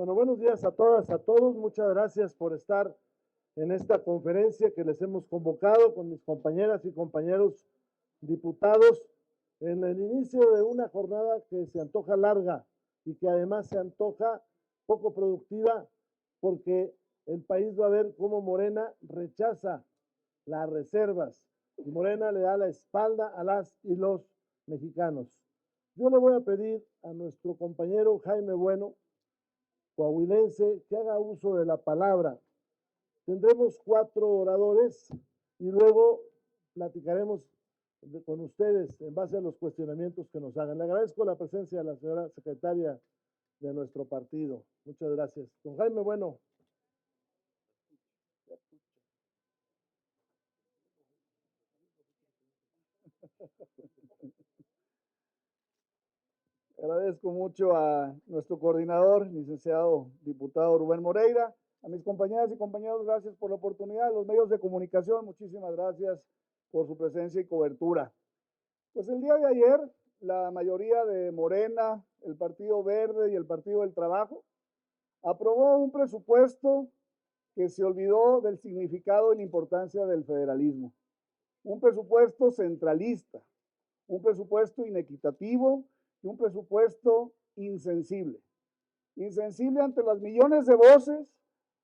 Bueno, buenos días a todas, a todos. Muchas gracias por estar en esta conferencia que les hemos convocado con mis compañeras y compañeros diputados en el inicio de una jornada que se antoja larga y que además se antoja poco productiva porque el país va a ver cómo Morena rechaza las reservas y Morena le da la espalda a las y los mexicanos. Yo le voy a pedir a nuestro compañero Jaime Bueno, coahuilense, que haga uso de la palabra. Tendremos 4 oradores y luego platicaremos con ustedes en base a los cuestionamientos que nos hagan. Le agradezco la presencia de la señora secretaria de nuestro partido. Muchas gracias. Don Jaime Bueno. Agradezco mucho a nuestro coordinador, licenciado diputado Rubén Moreira, a mis compañeras y compañeros, gracias por la oportunidad, a los medios de comunicación, muchísimas gracias por su presencia y cobertura. Pues el día de ayer, la mayoría de Morena, el Partido Verde y el Partido del Trabajo aprobó un presupuesto que se olvidó del significado y la importancia del federalismo. Un presupuesto centralista, un presupuesto inequitativo y un presupuesto insensible. Insensible ante las millones de voces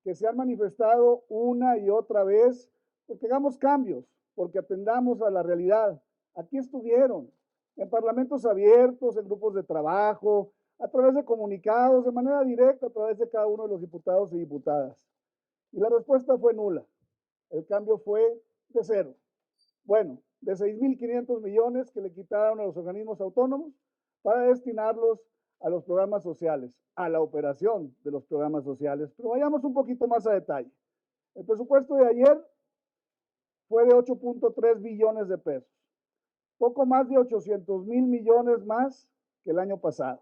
que se han manifestado una y otra vez, porque hagamos cambios, porque atendamos a la realidad. Aquí estuvieron, en parlamentos abiertos, en grupos de trabajo, a través de comunicados, de manera directa, a través de cada uno de los diputados y diputadas. Y la respuesta fue nula. El cambio fue de cero. Bueno, de 6.500 millones que le quitaron a los organismos autónomos para destinarlos a los programas sociales, a la operación de los programas sociales. Pero vayamos un poquito más a detalle. El presupuesto de ayer fue de 8.3 billones de pesos, poco más de 800,000 millones más que el año pasado.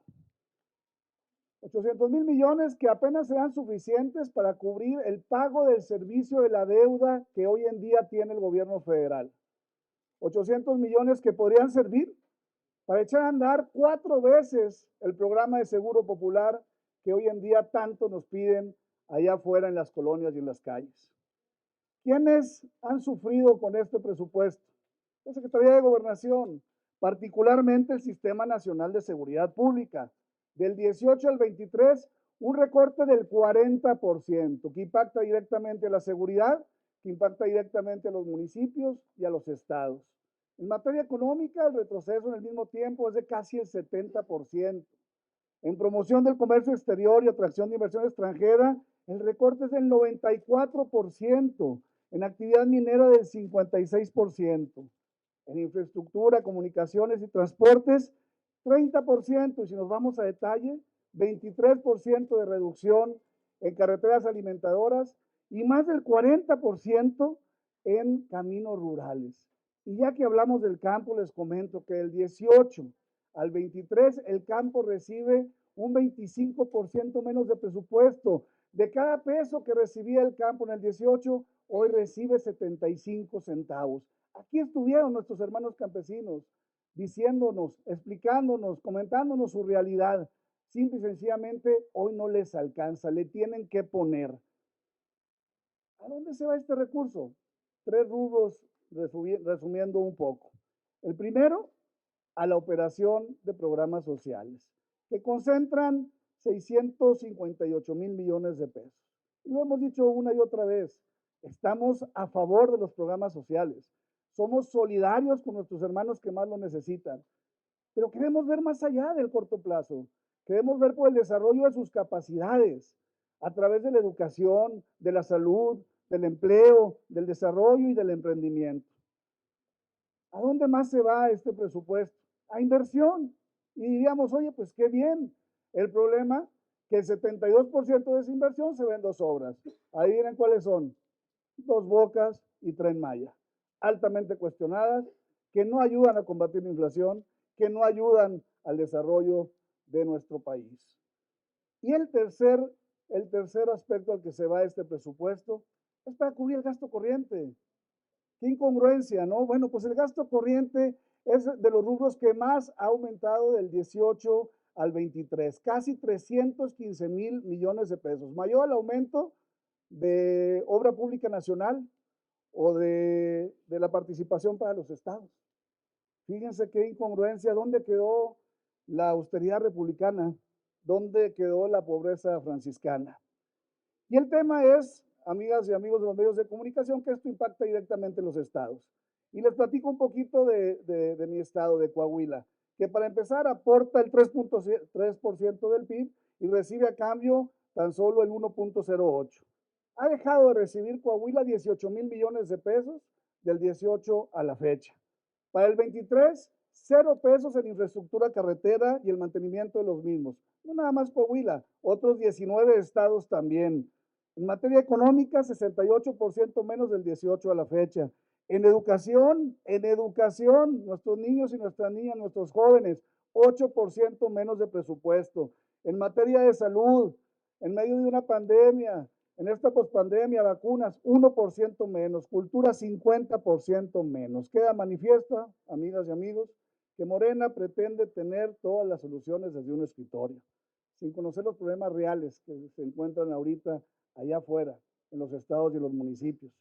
800,000 millones que apenas serán suficientes para cubrir el pago del servicio de la deuda que hoy en día tiene el gobierno federal. 800 millones que podrían servir para echar a andar 4 veces el programa de seguro popular que hoy en día tanto nos piden allá afuera en las colonias y en las calles. ¿Quiénes han sufrido con este presupuesto? La Secretaría de Gobernación, particularmente el Sistema Nacional de Seguridad Pública. Del 18 al 23, un recorte del 40%, que impacta directamente a la seguridad, que impacta directamente a los municipios y a los estados. En materia económica, el retroceso en el mismo tiempo es de casi el 70%. En promoción del comercio exterior y atracción de inversión extranjera, el recorte es del 94%. En actividad minera del 56%. En infraestructura, comunicaciones y transportes, 30%. Y si nos vamos a detalle, 23% de reducción en carreteras alimentadoras y más del 40% en caminos rurales. Y ya que hablamos del campo, les comento que del 18 al 23 el campo recibe un 25% menos de presupuesto. De cada peso que recibía el campo en el 18, hoy recibe 75 centavos. Aquí estuvieron nuestros hermanos campesinos diciéndonos, explicándonos, comentándonos su realidad. Simple y sencillamente hoy no les alcanza, le tienen que poner. ¿A dónde se va este recurso? 3 rubros resumiendo un poco. El primero, a la operación de programas sociales, que concentran 658,000 millones de pesos. Y lo hemos dicho una y otra vez, estamos a favor de los programas sociales, somos solidarios con nuestros hermanos que más lo necesitan, pero queremos ver más allá del corto plazo, queremos ver por el desarrollo de sus capacidades, a través de la educación, de la salud, del empleo, del desarrollo y del emprendimiento. ¿A dónde más se va este presupuesto? A inversión. Y diríamos, oye, pues qué bien. El problema que el 72% de esa inversión se ve en 2 obras. Ahí miren cuáles son. 2 Bocas y Tren Maya. Altamente cuestionadas, que no ayudan a combatir la inflación, que no ayudan al desarrollo de nuestro país. Y el tercer aspecto al que se va este presupuesto es para cubrir el gasto corriente. Qué incongruencia, ¿no? Bueno, pues el gasto corriente es de los rubros que más ha aumentado del 18 al 23, casi 315,000 millones de pesos, mayor al aumento de obra pública nacional o de la participación para los estados. Fíjense qué incongruencia, ¿dónde quedó la austeridad republicana? ¿Dónde quedó la pobreza franciscana? Y el tema es, amigas y amigos de los medios de comunicación, que esto impacta directamente en los estados. Y les platico un poquito de mi estado, de Coahuila, que para empezar aporta el 3.3% del PIB y recibe a cambio tan solo el 1.08. Ha dejado de recibir Coahuila 18,000 millones de pesos del 18 a la fecha. Para el 23, 0 pesos en infraestructura carretera y el mantenimiento de los mismos. No nada más Coahuila, otros 19 estados también. En materia económica, 68% menos del 18 a la fecha. En educación, nuestros niños y nuestras niñas, nuestros jóvenes, 8% menos de presupuesto. En materia de salud, en medio de una pandemia, en esta pospandemia, vacunas, 1% menos, cultura, 50% menos. Queda manifiesta, amigas y amigos, que Morena pretende tener todas las soluciones desde un escritorio, sin conocer los problemas reales que se encuentran ahorita allá afuera, en los estados y los municipios.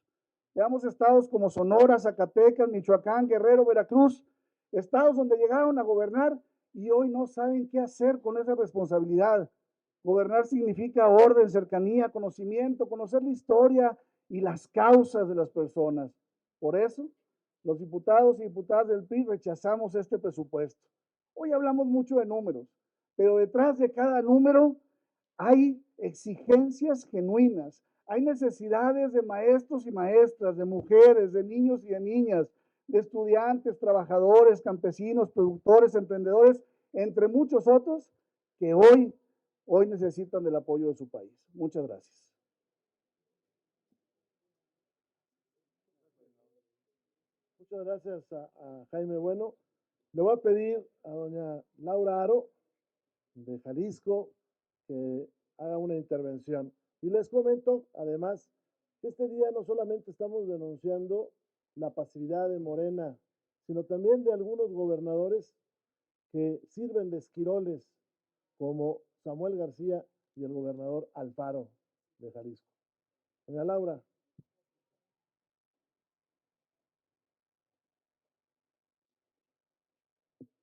Veamos estados como Sonora, Zacatecas, Michoacán, Guerrero, Veracruz, estados donde llegaron a gobernar y hoy no saben qué hacer con esa responsabilidad. Gobernar significa orden, cercanía, conocimiento, conocer la historia y las causas de las personas. Por eso, los diputados y diputadas del PRI rechazamos este presupuesto. Hoy hablamos mucho de números, pero detrás de cada número hay exigencias genuinas, hay necesidades de maestros y maestras, de mujeres, de niños y de niñas, de estudiantes, trabajadores, campesinos, productores, emprendedores, entre muchos otros, que hoy necesitan del apoyo de su país. Muchas gracias. Muchas gracias a Jaime Bueno. Le voy a pedir a doña Laura Aro, de Jalisco, que haga una intervención. Y les comento, además, que este día no solamente estamos denunciando la pasividad de Morena, sino también de algunos gobernadores que sirven de esquiroles, como Samuel García y el gobernador Alfaro de Jalisco. Doña Laura.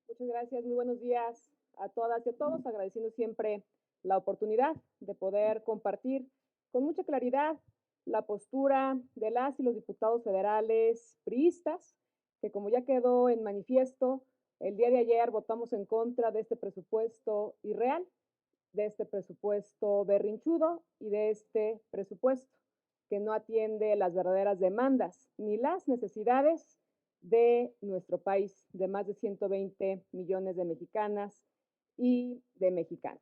Muchas gracias, muy buenos días a todas y a todos, agradeciendo siempre la oportunidad de poder compartir con mucha claridad la postura de las y los diputados federales priistas, que como ya quedó en manifiesto, el día de ayer votamos en contra de este presupuesto irreal, de este presupuesto berrinchudo y de este presupuesto que no atiende las verdaderas demandas ni las necesidades de nuestro país, de más de 120 millones de mexicanas y de mexicanos.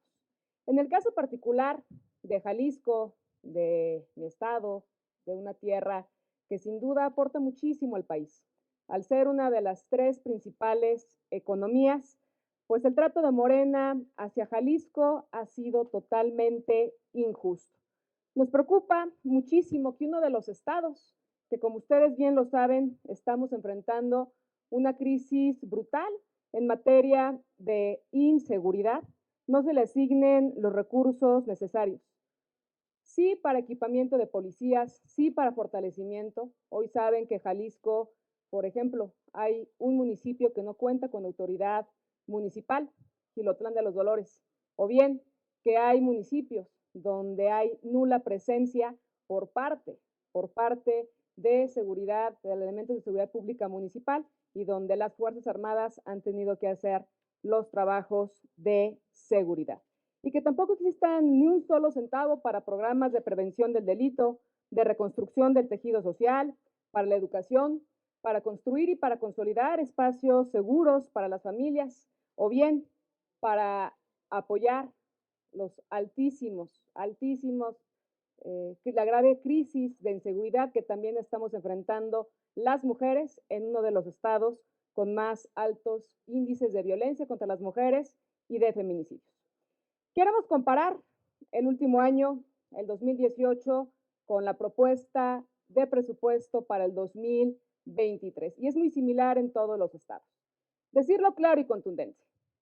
En el caso particular de Jalisco, de mi estado, de una tierra que sin duda aporta muchísimo al país, al ser una de las 3 principales economías, pues el trato de Morena hacia Jalisco ha sido totalmente injusto. Nos preocupa muchísimo que uno de los estados, que como ustedes bien lo saben, estamos enfrentando una crisis brutal en materia de inseguridad, no se le asignen los recursos necesarios. Sí para equipamiento de policías, sí para fortalecimiento. Hoy saben que Jalisco, por ejemplo, hay un municipio que no cuenta con autoridad municipal, Gilotlán de los Dolores, o bien que hay municipios donde hay nula presencia por parte de seguridad, de elementos de seguridad pública municipal y donde las Fuerzas Armadas han tenido que hacer los trabajos de seguridad. Y que tampoco existan ni un solo centavo para programas de prevención del delito, de reconstrucción del tejido social, para la educación, para construir y para consolidar espacios seguros para las familias, o bien para apoyar los la grave crisis de inseguridad que también estamos enfrentando las mujeres en uno de los estados con más altos índices de violencia contra las mujeres y de feminicidios. Queremos comparar el último año, el 2018, con la propuesta de presupuesto para el 2023, y es muy similar en todos los estados. Decirlo claro y contundente,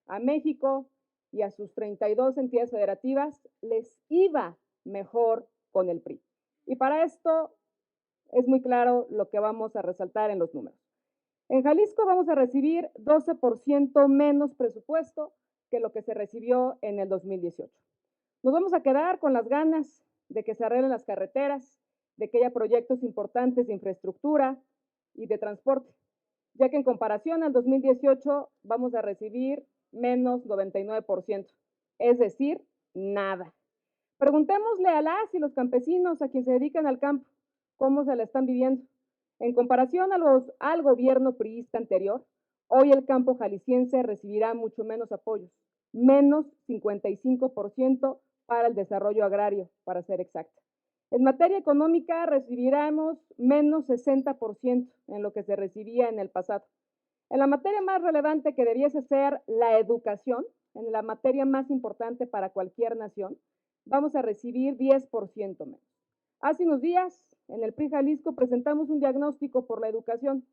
a México y a sus 32 entidades federativas les iba mejor con el PRI. Y para esto es muy claro lo que vamos a resaltar en los números. En Jalisco vamos a recibir 12% menos presupuesto que lo que se recibió en el 2018. Nos vamos a quedar con las ganas de que se arreglen las carreteras, de que haya proyectos importantes de infraestructura y de transporte, ya que en comparación al 2018 vamos a recibir menos 99%, es decir, nada. Preguntémosle a las y los campesinos, a quienes se dedican al campo, cómo se la están viviendo. En comparación al gobierno priista anterior, hoy el campo jalisciense recibirá mucho menos apoyos, menos 55% para el desarrollo agrario, para ser exacta. En materia económica recibiremos menos 60% en lo que se recibía en el pasado. En la materia más relevante que debiese ser la educación, en la materia más importante para cualquier nación, vamos a recibir 10% menos. Hace unos días, en el PRI Jalisco, presentamos un diagnóstico por la educación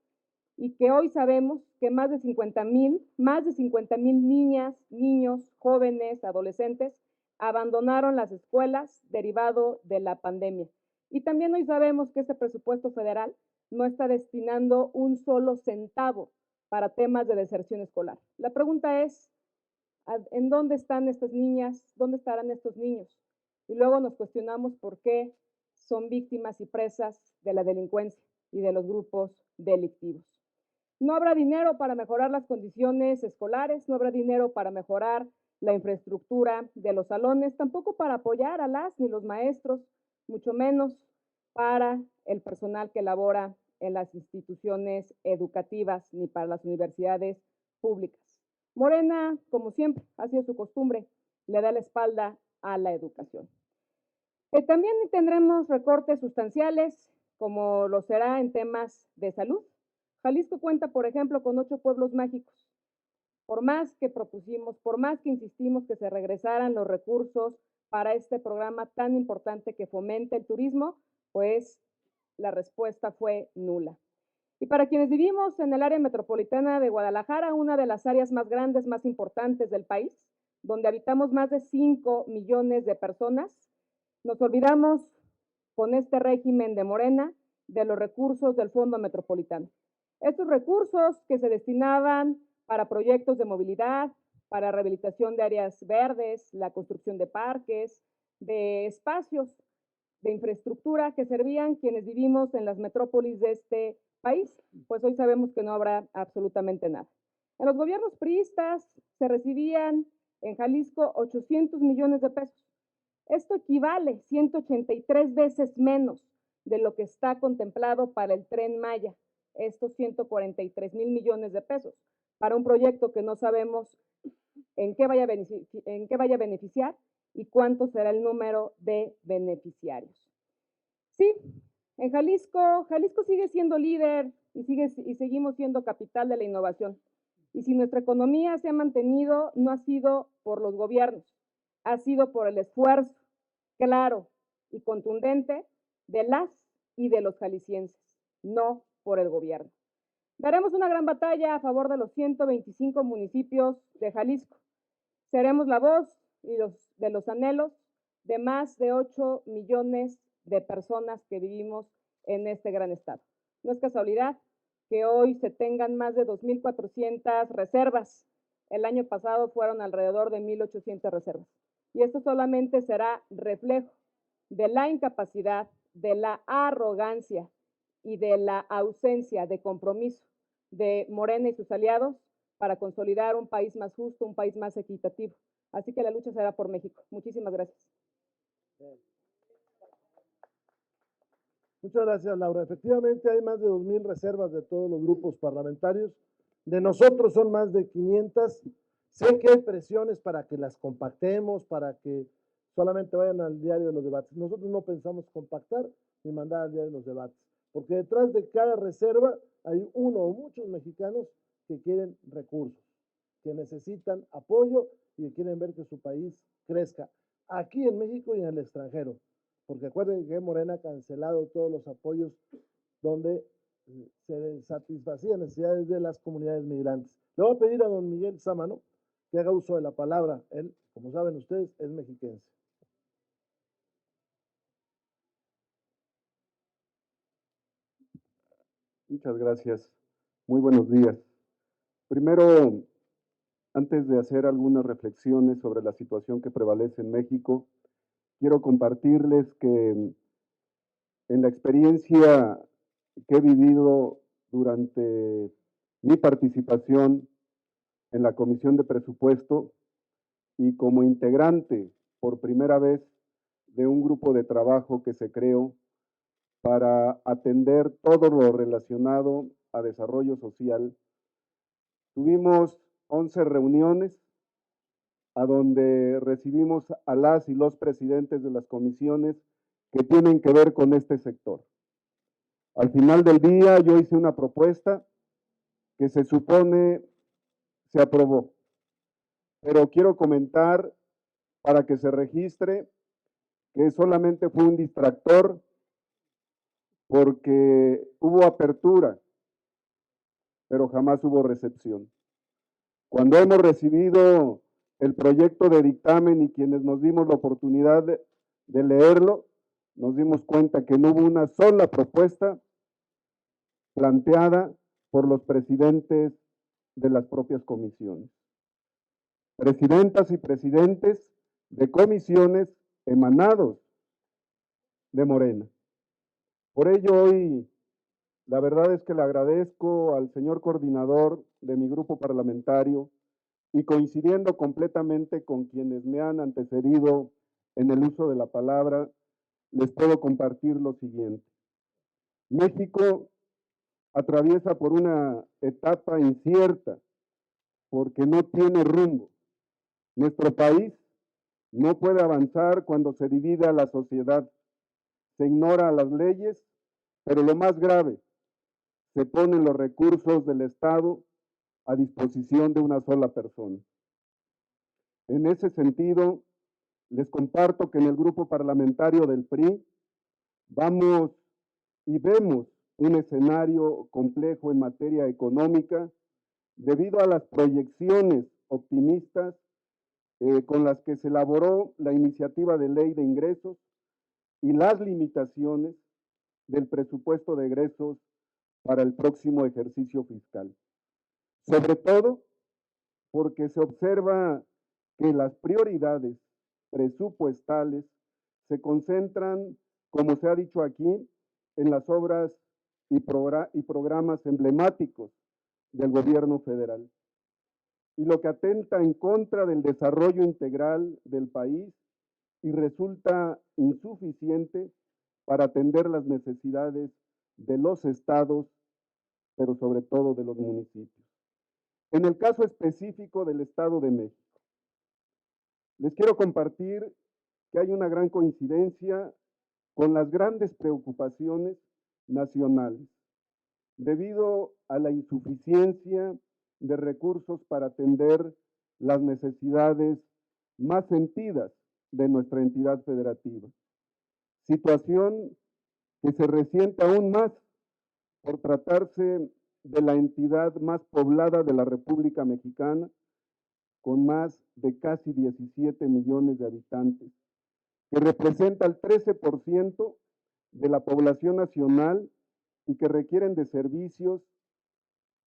y que hoy sabemos que más de 50,000 niñas, niños, jóvenes, adolescentes abandonaron las escuelas derivado de la pandemia. Y también hoy sabemos que este presupuesto federal no está destinando un solo centavo para temas de deserción escolar. La pregunta es, ¿en dónde están estas niñas? ¿Dónde estarán estos niños? Y luego nos cuestionamos por qué son víctimas y presas de la delincuencia y de los grupos delictivos. No habrá dinero para mejorar las condiciones escolares, no habrá dinero para mejorar la infraestructura de los salones, tampoco para apoyar a las ni los maestros, mucho menos para el personal que labora en las instituciones educativas ni para las universidades públicas. Morena, como siempre, ha sido su costumbre, le da la espalda a la educación. También tendremos recortes sustanciales, como lo será en temas de salud. Jalisco cuenta, por ejemplo, con 8 pueblos mágicos. Por más que propusimos, por más que insistimos que se regresaran los recursos para este programa tan importante que fomenta el turismo, pues la respuesta fue nula. Y para quienes vivimos en el área metropolitana de Guadalajara, una de las áreas más grandes, más importantes del país, donde habitamos más de 5 millones de personas, nos olvidamos con este régimen de Morena de los recursos del Fondo Metropolitano. Estos recursos que se destinaban para proyectos de movilidad, para rehabilitación de áreas verdes, la construcción de parques, de espacios de infraestructura que servían quienes vivimos en las metrópolis de este país, pues hoy sabemos que no habrá absolutamente nada. En los gobiernos priistas se recibían en Jalisco 800 millones de pesos. Esto equivale 183 veces menos de lo que está contemplado para el Tren Maya, estos 143,000 millones de pesos, para un proyecto que no sabemos en qué vaya a beneficiar y cuánto será el número de beneficiarios. Sí, en Jalisco sigue siendo líder y seguimos siendo capital de la innovación. Y si nuestra economía se ha mantenido, no ha sido por los gobiernos, ha sido por el esfuerzo claro y contundente de las y de los jaliscienses, no por el gobierno. Daremos una gran batalla a favor de los 125 municipios de Jalisco. Seremos la voz de los anhelos de más de 8 millones de personas que vivimos en este gran estado. No es casualidad que hoy se tengan más de 2,400 reservas. El año pasado fueron alrededor de 1,800 reservas. Y esto solamente será reflejo de la incapacidad, de la arrogancia y de la ausencia de compromiso de Morena y sus aliados para consolidar un país más justo, un país más equitativo. Así que la lucha será por México. Muchísimas gracias. Muchas gracias, Laura. Efectivamente, hay más de 2,000 reservas de todos los grupos parlamentarios. De nosotros son más de 500. Sé que hay presiones para que las compactemos, para que solamente vayan al diario de los debates. Nosotros no pensamos compactar ni mandar al diario de los debates, porque detrás de cada reserva hay uno o muchos mexicanos que quieren recursos, que necesitan apoyo y que quieren ver que su país crezca, aquí en México y en el extranjero. Porque acuérdense que Morena ha cancelado todos los apoyos donde se satisfacían necesidades de las comunidades migrantes. Le voy a pedir a don Miguel Sámano que haga uso de la palabra. Él, como saben ustedes, es mexiquense. Muchas gracias. Muy buenos días. Primero, antes de hacer algunas reflexiones sobre la situación que prevalece en México, quiero compartirles que en la experiencia que he vivido durante mi participación en la Comisión de Presupuesto y como integrante por primera vez de un grupo de trabajo que se creó para atender todo lo relacionado a desarrollo social, tuvimos 11 reuniones a donde recibimos a las y los presidentes de las comisiones que tienen que ver con este sector. Al final del día yo hice una propuesta que se supone se aprobó, pero quiero comentar para que se registre que solamente fue un distractor porque hubo apertura, pero jamás hubo recepción. Cuando hemos recibido el proyecto de dictamen y quienes nos dimos la oportunidad de leerlo, nos dimos cuenta que no hubo una sola propuesta planteada por los presidentes de las propias comisiones. Presidentas y presidentes de comisiones emanados de Morena. Por ello hoy, la verdad es que le agradezco al señor coordinador de mi grupo parlamentario y coincidiendo completamente con quienes me han antecedido en el uso de la palabra, les puedo compartir lo siguiente. México atraviesa por una etapa incierta porque no tiene rumbo. Nuestro país no puede avanzar cuando se divide a la sociedad, se ignora las leyes, pero lo más grave, se ponen los recursos del Estado a disposición de una sola persona. En ese sentido, les comparto que en el grupo parlamentario del PRI vamos y vemos un escenario complejo en materia económica debido a las proyecciones optimistas con las que se elaboró la iniciativa de ley de ingresos y las limitaciones del presupuesto de egresos para el próximo ejercicio fiscal. Sobre todo porque se observa que las prioridades presupuestales se concentran, como se ha dicho aquí, en las obras y programas emblemáticos del gobierno federal. Y lo que atenta en contra del desarrollo integral del país y resulta insuficiente para atender las necesidades de los estados, pero sobre todo de los municipios. En el caso específico del Estado de México, les quiero compartir que hay una gran coincidencia con las grandes preocupaciones nacionales, debido a la insuficiencia de recursos para atender las necesidades más sentidas de nuestra entidad federativa. Situación que se resiente aún más por tratarse de la entidad más poblada de la República Mexicana, con más de casi 17 millones de habitantes, que representa el 13% de la población nacional y que requieren de servicios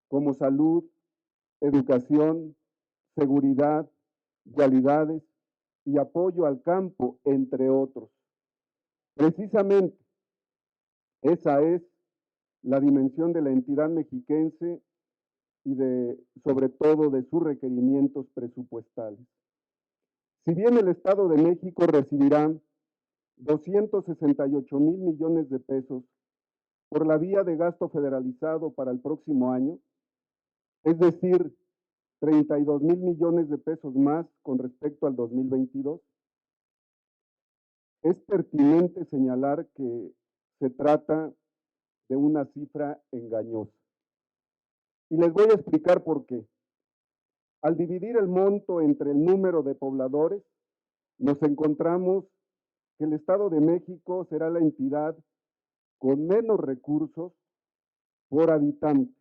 como salud, educación, seguridad, vialidades y apoyo al campo, entre otros. Precisamente, esa es la dimensión de la entidad mexiquense y sobre todo de sus requerimientos presupuestales. Si bien el Estado de México recibirá 268 mil millones de pesos por la vía de gasto federalizado para el próximo año, es decir, 32 mil millones de pesos más con respecto al 2022, es pertinente señalar que se trata de una cifra engañosa. Y les voy a explicar por qué. Al dividir el monto entre el número de pobladores, nos encontramos que el Estado de México será la entidad con menos recursos por habitante,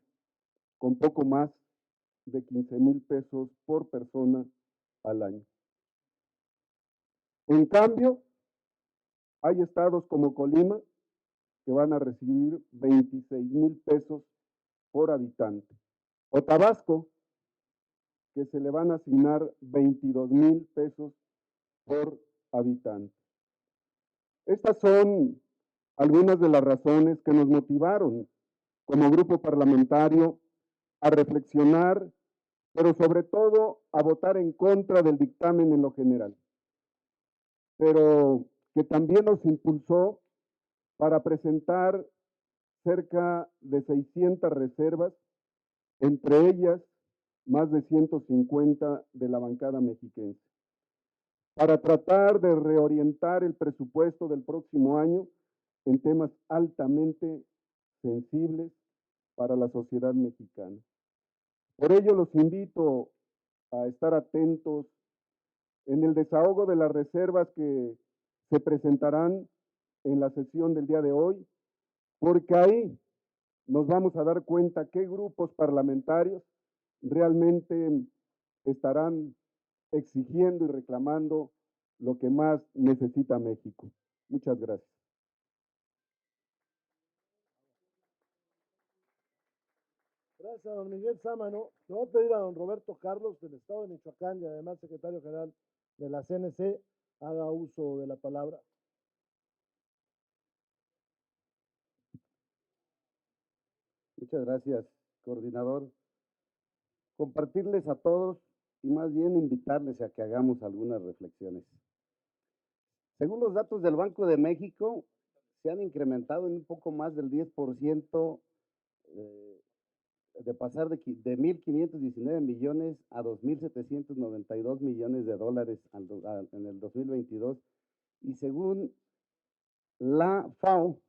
con poco más de 15,000 pesos por persona al año. En cambio, hay estados como Colima que van a recibir 26,000 pesos por habitante, o Tabasco, que se le van a asignar 22,000 pesos por habitante. Estas son algunas de las razones que nos motivaron como grupo parlamentario a reflexionar, pero sobre todo a votar en contra del dictamen en lo general, pero que también nos impulsó para presentar cerca de 600 reservas, entre ellas más de 150 de la bancada mexiquense, para tratar de reorientar el presupuesto del próximo año en temas altamente sensibles para la sociedad mexicana. Por ello los invito a estar atentos en el desahogo de las reservas que se presentarán en la sesión del día de hoy, porque ahí nos vamos a dar cuenta qué grupos parlamentarios realmente estarán exigiendo y reclamando lo que más necesita México. Muchas gracias. Gracias a don Miguel Sámano. Le voy a pedir a don Roberto Carlos del Estado de Michoacán y además secretario general de la CNC haga uso de la palabra. Muchas gracias, coordinador. Compartirles a todos y más bien invitarles a que hagamos algunas reflexiones. Según los datos del Banco de México, se han incrementado en un poco más del 10%, de pasar de 1,519 millones a 2,792 millones de dólares en el 2022. Y según la FAO,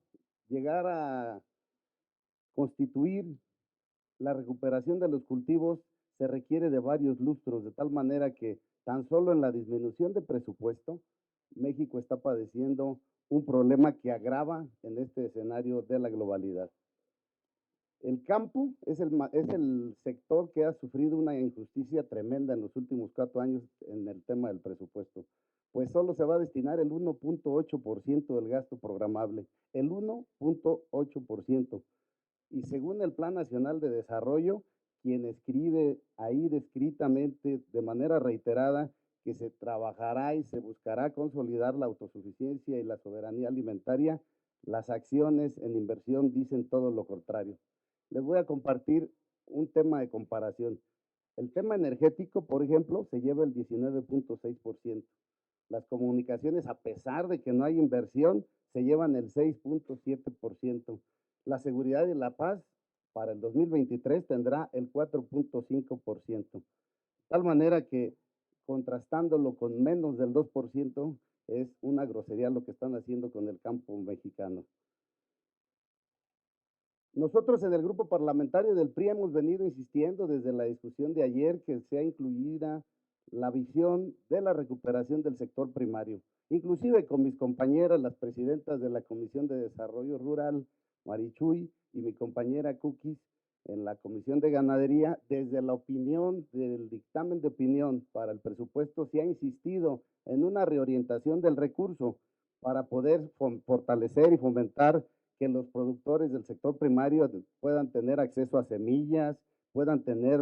llegar a constituir la recuperación de los cultivos se requiere de varios lustros, de tal manera que tan solo en la disminución de presupuesto, México está padeciendo un problema que agrava en este escenario de la globalidad. El campo es el sector que ha sufrido una injusticia tremenda en los últimos 4 años en el tema del presupuesto, pues solo se va a destinar el 1.8% del gasto programable, el 1.8%. Y según el Plan Nacional de Desarrollo, quien escribe ahí descritamente de manera reiterada que se trabajará y se buscará consolidar la autosuficiencia y la soberanía alimentaria, las acciones en inversión dicen todo lo contrario. Les voy a compartir un tema de comparación. El tema energético, por ejemplo, se lleva el 19.6%. Las comunicaciones, a pesar de que no hay inversión, se llevan el 6.7%. La seguridad y la paz para el 2023 tendrá el 4.5%. De tal manera que, contrastándolo con menos del 2%, es una grosería lo que están haciendo con el campo mexicano. Nosotros en el grupo parlamentario del PRI hemos venido insistiendo desde la discusión de ayer que sea incluida la visión de la recuperación del sector primario, inclusive con mis compañeras, las presidentas de la Comisión de Desarrollo Rural, Marichuy, y mi compañera Cookies, en la Comisión de Ganadería, desde la opinión del dictamen de opinión para el presupuesto, se ha insistido en una reorientación del recurso para poder fortalecer y fomentar que los productores del sector primario puedan tener acceso a semillas, puedan tener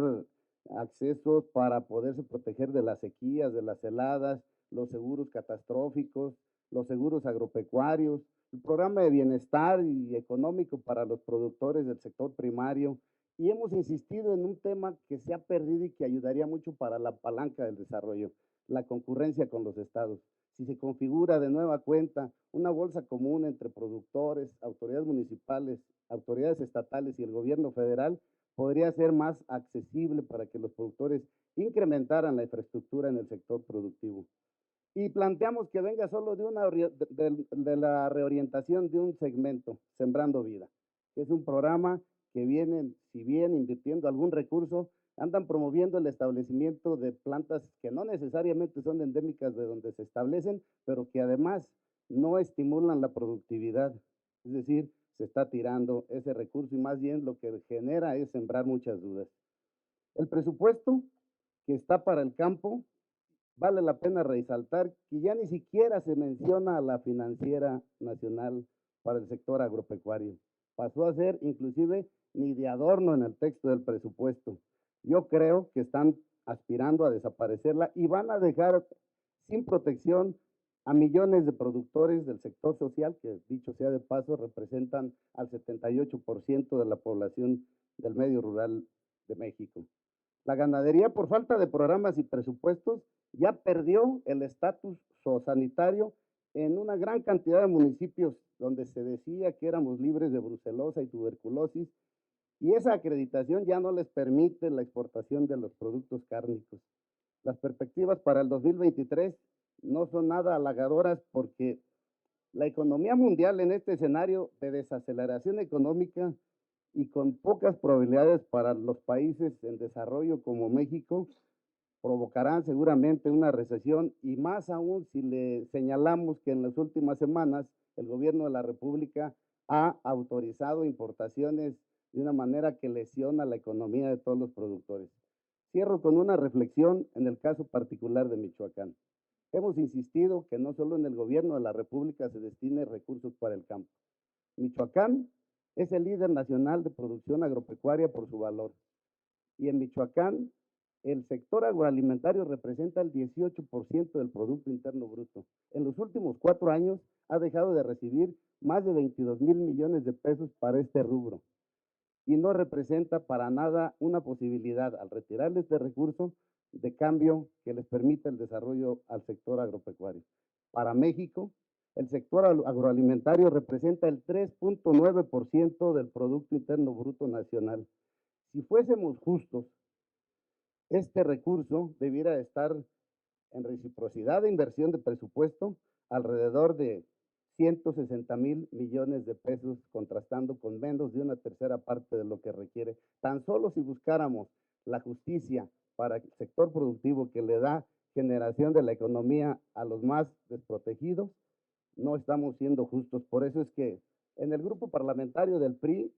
acceso para poderse proteger de las sequías, de las heladas, los seguros catastróficos, los seguros agropecuarios, el programa de bienestar y económico para los productores del sector primario. Y hemos insistido en un tema que se ha perdido y que ayudaría mucho para la palanca del desarrollo, la concurrencia con los estados. Si se configura de nueva cuenta una bolsa común entre productores, autoridades municipales, autoridades estatales y el gobierno federal, podría ser más accesible para que los productores incrementaran la infraestructura en el sector productivo. Y planteamos que venga solo de la reorientación de un segmento, Sembrando Vida, que es un programa que vienen, si bien invirtiendo algún recurso, andan promoviendo el establecimiento de plantas que no necesariamente son endémicas de donde se establecen, pero que además no estimulan la productividad. Es decir, se está tirando ese recurso y más bien lo que genera es sembrar muchas dudas. El presupuesto que está para el campo, vale la pena resaltar que ya ni siquiera se menciona a la Financiera Nacional para el sector agropecuario. Pasó a ser inclusive ni de adorno en el texto del presupuesto. Yo creo que están aspirando a desaparecerla y van a dejar sin protección a millones de productores del sector social, que dicho sea de paso, representan al 78% de la población del medio rural de México. La ganadería, por falta de programas y presupuestos, ya perdió el estatus zoosanitario en una gran cantidad de municipios donde se decía que éramos libres de brucelosa y tuberculosis, y esa acreditación ya no les permite la exportación de los productos cárnicos. Las perspectivas para el 2023 no son nada halagadoras porque la economía mundial en este escenario de desaceleración económica y con pocas probabilidades para los países en desarrollo como México, provocarán seguramente una recesión y más aún si le señalamos que en las últimas semanas el gobierno de la República ha autorizado importaciones de una manera que lesiona la economía de todos los productores. Cierro con una reflexión en el caso particular de Michoacán. Hemos insistido que no solo en el gobierno de la República se destine recursos para el campo. Michoacán es el líder nacional de producción agropecuaria por su valor. Y en Michoacán, el sector agroalimentario representa el 18% del Producto Interno Bruto. En los últimos 4 años ha dejado de recibir más de 22,000 millones de pesos para este rubro. Y no representa para nada una posibilidad, al retirarle este recurso, de cambio que les permita el desarrollo al sector agropecuario. Para México, el sector agroalimentario representa el 3.9% del Producto Interno Bruto Nacional. Si fuésemos justos, este recurso debiera estar en reciprocidad de inversión de presupuesto alrededor de 160,000 millones de pesos, contrastando con menos de una tercera parte de lo que requiere. Tan solo si buscáramos la justicia para el sector productivo que le da generación de la economía a los más desprotegidos, no estamos siendo justos. Por eso es que en el grupo parlamentario del PRI,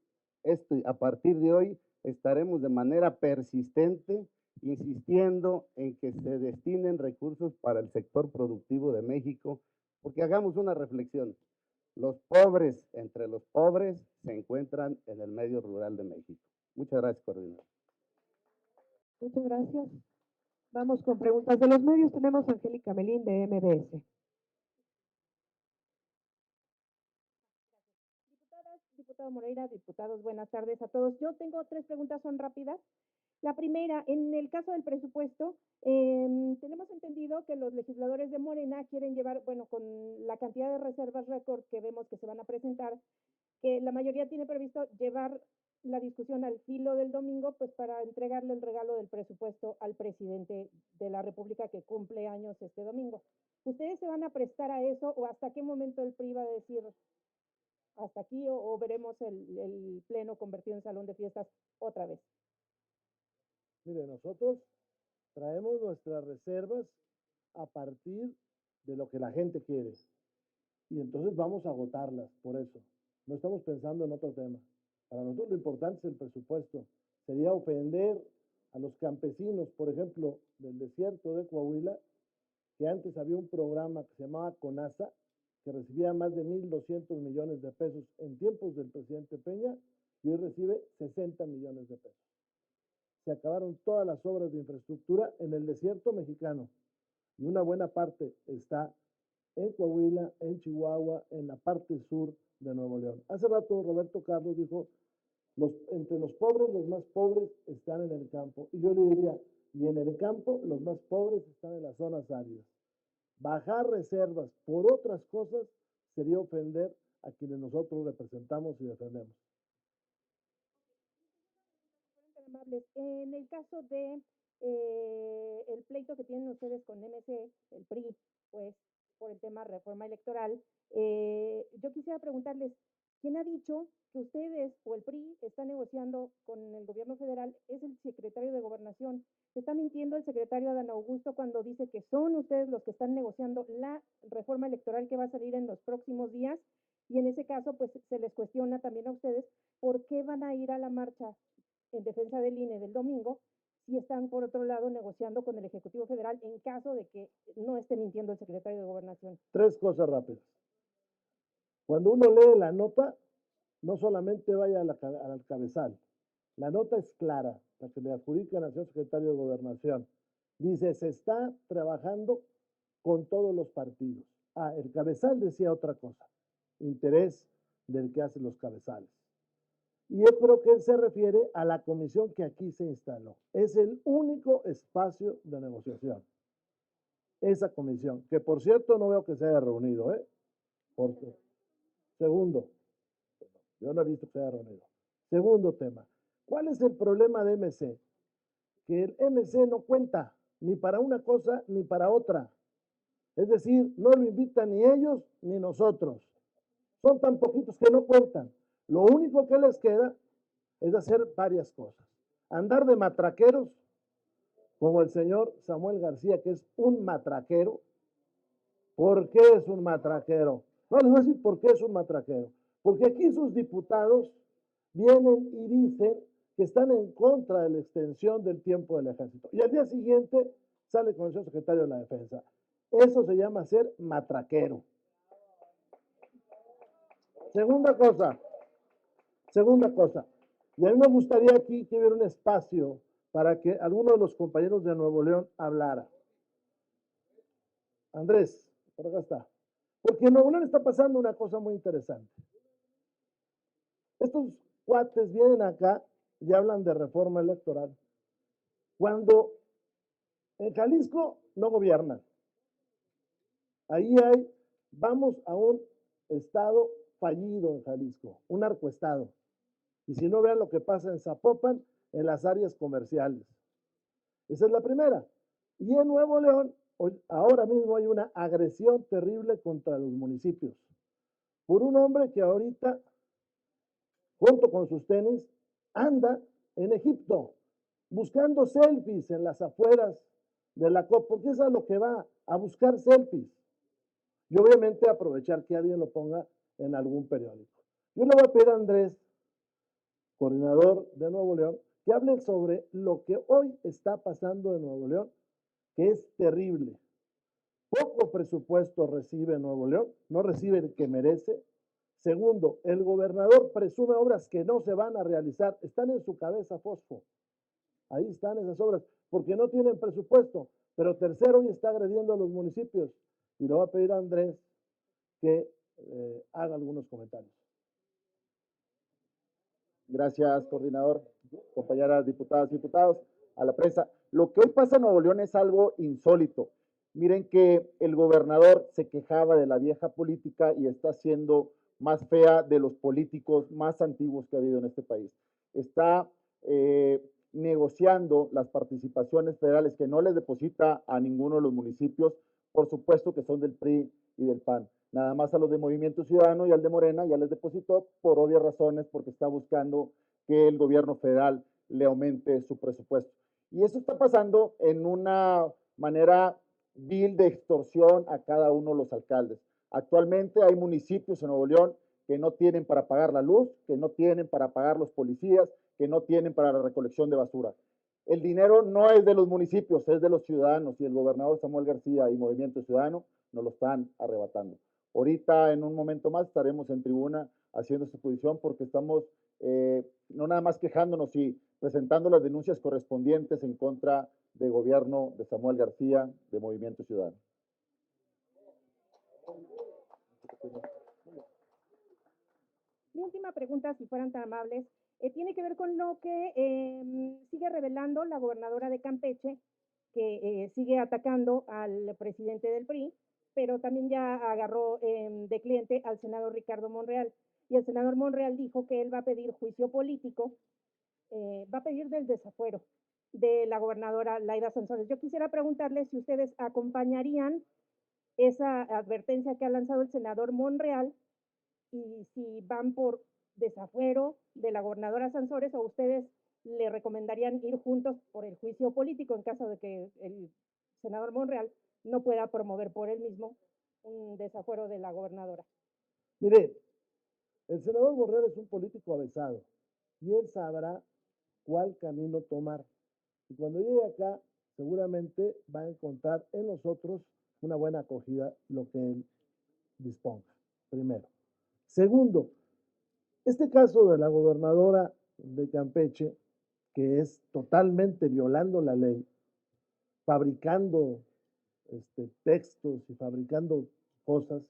a partir de hoy, estaremos de manera persistente insistiendo en que se destinen recursos para el sector productivo de México, porque hagamos una reflexión. Los pobres entre los pobres se encuentran en el medio rural de México. Muchas gracias, coordinador. Muchas gracias. Vamos con preguntas de los medios. Tenemos a Angélica Melín de MBS. Diputado Moreira, diputados, buenas tardes a todos. Yo tengo 3 preguntas, son rápidas. La primera, en el caso del presupuesto, tenemos entendido que los legisladores de Morena quieren llevar, bueno, con la cantidad de reservas récord que vemos que se van a presentar, que la mayoría tiene previsto llevar la discusión al filo del domingo, pues para entregarle el regalo del presupuesto al presidente de la República que cumple años este domingo. ¿Ustedes se van a prestar a eso o hasta qué momento el PRI va a decir hasta aquí o veremos el pleno convertido en salón de fiestas otra vez? Mire, nosotros traemos nuestras reservas a partir de lo que la gente quiere. Y entonces vamos a agotarlas, por eso. No estamos pensando en otro tema. Para nosotros lo importante es el presupuesto. Sería ofender a los campesinos, por ejemplo, del desierto de Coahuila, que antes había un programa que se llamaba CONASA, que recibía más de 1,200 millones de pesos en tiempos del presidente Peña, y hoy recibe 60 millones de pesos. Se acabaron todas las obras de infraestructura en el desierto mexicano, y una buena parte está en Coahuila, en Chihuahua, en la parte sur de Nuevo León. Hace rato Roberto Carlos dijo, entre los pobres, los más pobres están en el campo. Y yo le diría, y en el campo, los más pobres están en las zonas áridas. Bajar reservas por otras cosas sería ofender a quienes nosotros representamos y defendemos. En el caso de el pleito que tienen ustedes con MC, el PRI, pues por el tema reforma electoral, yo quisiera preguntarles, ¿quién ha dicho que ustedes o el PRI están negociando con el gobierno federal? Es el secretario de Gobernación. Está mintiendo el secretario Adán Augusto cuando dice que son ustedes los que están negociando la reforma electoral que va a salir en los próximos días, y en ese caso pues se les cuestiona también a ustedes por qué van a ir a la marcha en defensa del INE del domingo si están, por otro lado, negociando con el Ejecutivo Federal en caso de que no esté mintiendo el secretario de Gobernación. Tres cosas rápidas. Cuando uno lee la nota, no solamente vaya al cabezal. La nota es clara, la que le adjudican al señor secretario de Gobernación. Dice, se está trabajando con todos los partidos. Ah, el cabezal decía otra cosa, interés del que hace los cabezales. Y yo creo que él se refiere a la comisión que aquí se instaló. Es el único espacio de negociación. Esa comisión, que por cierto no veo que se haya reunido, ¿eh? Porque, segundo, yo no he visto que se haya reunido. Segundo tema, ¿cuál es el problema de MC? Que el MC no cuenta ni para una cosa ni para otra. Es decir, no lo invitan ni ellos ni nosotros. Son tan poquitos que no cuentan. Lo único que les queda es hacer varias cosas. Andar de matraqueros, como el señor Samuel García, que es un matraquero. ¿Por qué es un matraquero? No, les voy a decir por qué es un matraquero. Porque aquí sus diputados vienen y dicen que están en contra de la extensión del tiempo del ejército. Y al día siguiente sale con el señor secretario de la Defensa. Eso se llama ser matraquero. Segunda cosa, y a mí me gustaría aquí que hubiera un espacio para que alguno de los compañeros de Nuevo León hablara. Andrés, por acá está. Porque en Nuevo León está pasando una cosa muy interesante. Estos cuates vienen acá y hablan de reforma electoral. Cuando en Jalisco no gobiernan. Ahí vamos a un estado fallido en Jalisco, un narcoestado. Y si no, vean lo que pasa en Zapopan, en las áreas comerciales. Esa es la primera. Y en Nuevo León, ahora mismo hay una agresión terrible contra los municipios. Por un hombre que ahorita, junto con sus tenis, anda en Egipto, buscando selfies en las afueras de la COP, porque es a lo que va, a buscar selfies. Y obviamente aprovechar que alguien lo ponga en algún periódico. Yo le voy a pedir a Andrés, coordinador de Nuevo León, que hable sobre lo que hoy está pasando en Nuevo León, que es terrible. Poco presupuesto recibe Nuevo León, no recibe el que merece. Segundo, el gobernador presume obras que no se van a realizar, están en su cabeza fosfo. Ahí están esas obras, porque no tienen presupuesto. Pero tercero, hoy está agrediendo a los municipios. Y le voy a pedir a Andrés que haga algunos comentarios. Gracias, coordinador, compañeras diputadas y diputados, a la prensa. Lo que hoy pasa en Nuevo León es algo insólito. Miren que el gobernador se quejaba de la vieja política y está siendo más fea de los políticos más antiguos que ha habido en este país. Está negociando las participaciones federales que no les deposita a ninguno de los municipios, por supuesto que son del PRI y del PAN. Nada más a los de Movimiento Ciudadano y al de Morena ya les depositó por obvias razones, porque está buscando que el gobierno federal le aumente su presupuesto. Y eso está pasando en una manera vil de extorsión a cada uno de los alcaldes. Actualmente hay municipios en Nuevo León que no tienen para pagar la luz, que no tienen para pagar los policías, que no tienen para la recolección de basura. El dinero no es de los municipios, es de los ciudadanos, y el gobernador Samuel García y Movimiento Ciudadano nos lo están arrebatando. Ahorita, en un momento más, estaremos en tribuna haciendo su posición, porque estamos no nada más quejándonos y presentando las denuncias correspondientes en contra del gobierno de Samuel García, de Movimiento Ciudadano. Mi última pregunta, si fueran tan amables, tiene que ver con lo que sigue revelando la gobernadora de Campeche, que sigue atacando al presidente del PRI, pero también ya agarró de cliente al senador Ricardo Monreal. Y el senador Monreal dijo que él va a pedir juicio político, va a pedir del desafuero de la gobernadora Laida Sansores. Yo quisiera preguntarle si ustedes acompañarían esa advertencia que ha lanzado el senador Monreal y si van por desafuero de la gobernadora Sansores, o ustedes le recomendarían ir juntos por el juicio político en caso de que el senador Monreal no pueda promover por él mismo un desafuero de la gobernadora. Mire, el senador Monreal es un político avesado y él sabrá cuál camino tomar. Y cuando llegue acá, seguramente va a encontrar en nosotros una buena acogida, lo que él disponga, primero. Segundo, este caso de la gobernadora de Campeche, que es totalmente violando la ley, fabricando textos y fabricando cosas,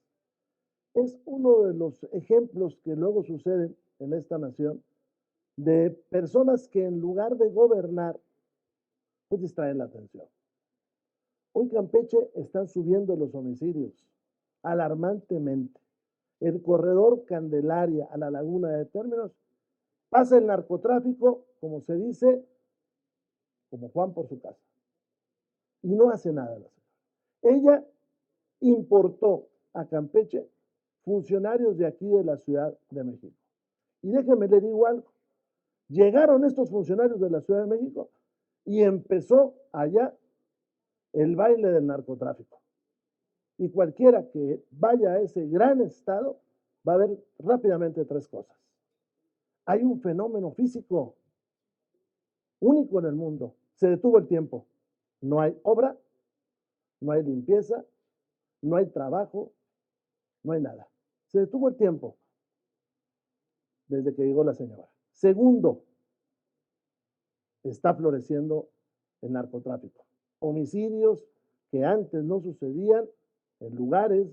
es uno de los ejemplos que luego suceden en esta nación de personas que en lugar de gobernar, pues distraen la atención. Hoy Campeche están subiendo los homicidios alarmantemente. El corredor Candelaria a la Laguna de Términos pasa el narcotráfico, como se dice, como Juan por su casa. Y no hace nada la señora. Ella importó a Campeche funcionarios de aquí de la Ciudad de México. Y déjeme le digo algo. Llegaron estos funcionarios de la Ciudad de México y empezó allá el baile del narcotráfico. Y cualquiera que vaya a ese gran estado va a ver rápidamente tres cosas. Hay un fenómeno físico único en el mundo. Se detuvo el tiempo. No hay obra, no hay limpieza, no hay trabajo, no hay nada. Se detuvo el tiempo desde que llegó la señora. Segundo, está floreciendo el narcotráfico. Homicidios que antes no sucedían en lugares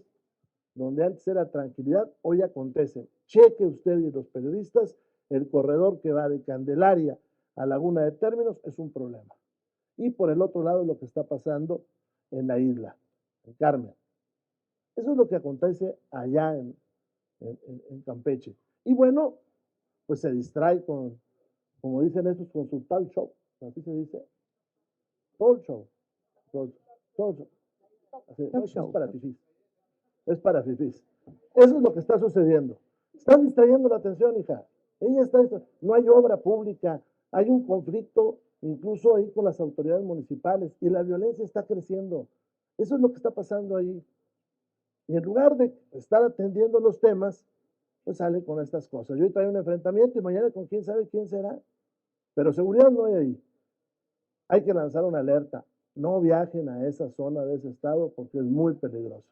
donde antes era tranquilidad, hoy acontecen. Cheque usted y los periodistas, el corredor que va de Candelaria a Laguna de Términos es un problema. Y por el otro lado lo que está pasando en la isla, en Carmen. Eso es lo que acontece allá en Campeche. Y bueno, pues se distrae con, como dicen estos, con su talk show. Así se dice. Talk show. Talk show. Así, no, es para fifís. Es para fifís. Eso es lo que está sucediendo. Están distrayendo la atención, hija. No hay obra pública, hay un conflicto incluso ahí con las autoridades municipales y la violencia está creciendo. Eso es lo que está pasando ahí. Y en lugar de estar atendiendo los temas, pues sale con estas cosas. Yo hoy traigo un enfrentamiento y mañana con quién sabe quién será. Pero seguridad no hay ahí. Hay que lanzar una alerta. No viajen a esa zona de ese estado porque es muy peligroso.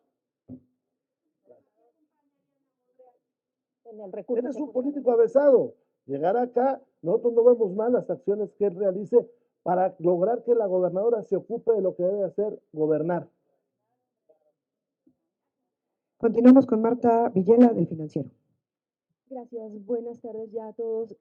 Él es un político avesado. Llegar acá, nosotros no vemos mal las acciones que él realice para lograr que la gobernadora se ocupe de lo que debe hacer, gobernar. Continuamos con Marta Villela del Financiero. Gracias, buenas tardes ya a todos.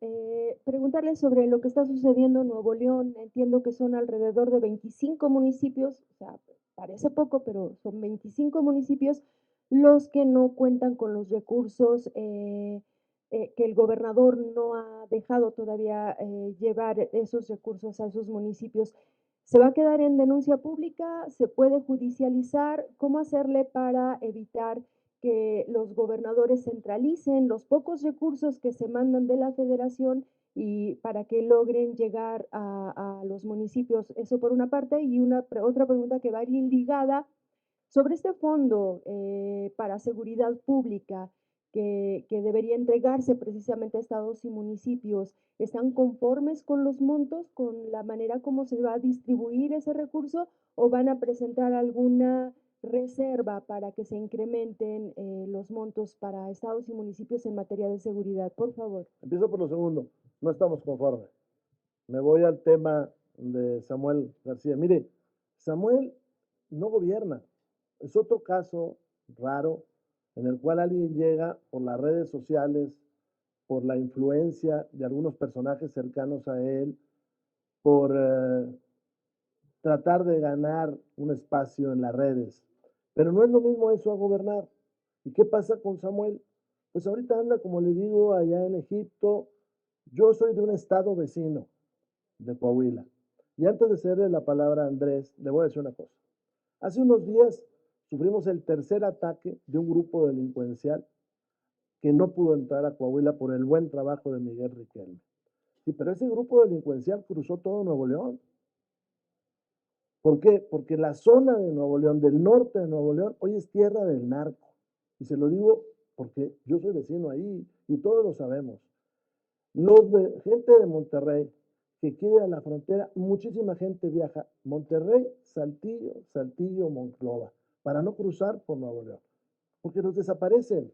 Preguntarles sobre lo que está sucediendo en Nuevo León. Entiendo que son alrededor de 25 municipios, o sea, parece poco, pero son 25 municipios los que no cuentan con los recursos que el gobernador no ha dejado todavía llevar esos recursos a esos municipios. ¿Se va a quedar en denuncia pública? ¿Se puede judicializar? ¿Cómo hacerle para evitar que los gobernadores centralicen los pocos recursos que se mandan de la federación y para que logren llegar a los municipios? Eso por una parte. Y otra pregunta que va a ir ligada sobre este fondo para seguridad pública que debería entregarse precisamente a estados y municipios. ¿Están conformes con los montos, con la manera como se va a distribuir ese recurso o van a presentar alguna reserva para que se incrementen los montos para estados y municipios en materia de seguridad? Por favor. Empiezo por lo segundo. No estamos conformes. Me voy al tema de Samuel García. Mire, Samuel no gobierna. Es otro caso raro en el cual alguien llega por las redes sociales, por la influencia de algunos personajes cercanos a él, por tratar de ganar un espacio en las redes. Pero no es lo mismo eso a gobernar. ¿Y qué pasa con Samuel? Pues ahorita anda, como le digo, allá en Egipto. Yo soy de un estado vecino, de Coahuila. Y antes de cederle la palabra a Andrés, le voy a decir una cosa. Hace unos días sufrimos el tercer ataque de un grupo delincuencial que no pudo entrar a Coahuila por el buen trabajo de Miguel Riquelme. Sí, pero ese grupo delincuencial cruzó todo Nuevo León. ¿Por qué? Porque la zona de Nuevo León, del norte de Nuevo León, hoy es tierra del narco. Y se lo digo porque yo soy vecino ahí y todos lo sabemos. Gente de Monterrey, que quiere ir a la frontera, muchísima gente viaja Monterrey, Saltillo, Saltillo, Monclova, para no cruzar por Nuevo León, porque los desaparecen.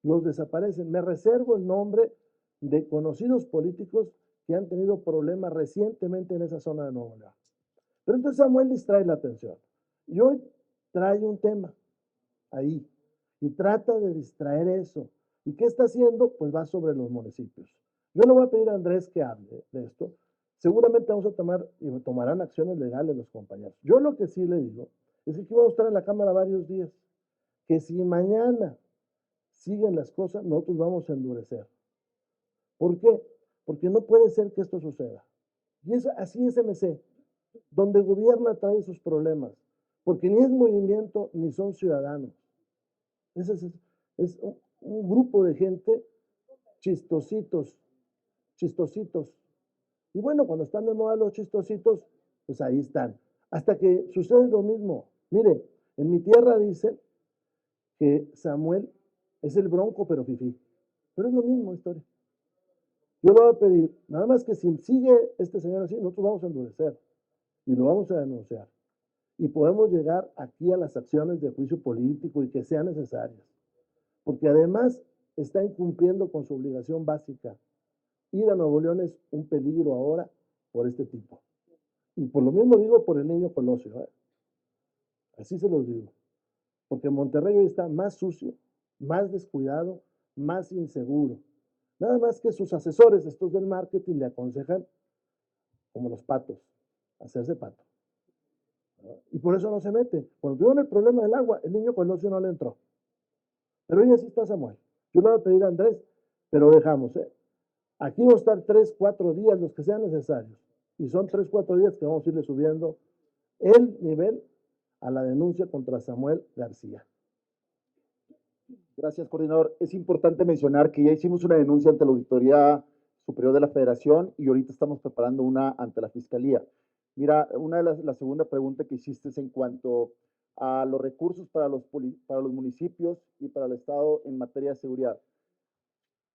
Me reservo el nombre de conocidos políticos que han tenido problemas recientemente en esa zona de Nuevo León. Pero entonces Samuel distrae la atención. Y hoy trae un tema ahí y trata de distraer eso. ¿Y qué está haciendo? Pues va sobre los municipios. Yo le voy a pedir a Andrés que hable de esto. Seguramente vamos a tomar y tomarán acciones legales los compañeros. Yo lo que sí le digo es que aquí vamos a estar en la Cámara varios días. Que si mañana siguen las cosas, nosotros vamos a endurecer. ¿Por qué? Porque no puede ser que esto suceda. Y así es MC. Donde gobierna trae sus problemas. Porque ni es movimiento ni son ciudadanos. Es un grupo de gente chistositos. Y bueno, cuando están de moda los chistositos, pues ahí están. Hasta que sucede lo mismo. Mire, en mi tierra dicen que Samuel es el Bronco, pero fifí. Pero es lo mismo historia. Yo le voy a pedir, nada más que si sigue este señor así, nosotros vamos a endurecer y lo vamos a denunciar. Y podemos llegar aquí a las acciones de juicio político y que sean necesarias. Porque además está incumpliendo con su obligación básica. Ir a Nuevo León es un peligro ahora por este tipo. Y por lo mismo digo por el niño Colosio. Así se los digo. Porque Monterrey hoy está más sucio, más descuidado, más inseguro. Nada más que sus asesores, estos del marketing, le aconsejan, como los patos, hacerse pato. Y por eso no se mete. Cuando tuvieron el problema del agua, el niño Colosio no le entró. Pero hoy así está Samuel. Yo le voy a pedir a Andrés, pero dejamos, Aquí vamos a estar 3, 4 días, los que sean necesarios. Y son 3, 4 días que vamos a irle subiendo el nivel a la denuncia contra Samuel García. Gracias, coordinador. Es importante mencionar que ya hicimos una denuncia ante la Auditoría Superior de la Federación y ahorita estamos preparando una ante la Fiscalía. Mira, la segunda pregunta que hiciste es en cuanto a los recursos para los municipios y para el Estado en materia de seguridad.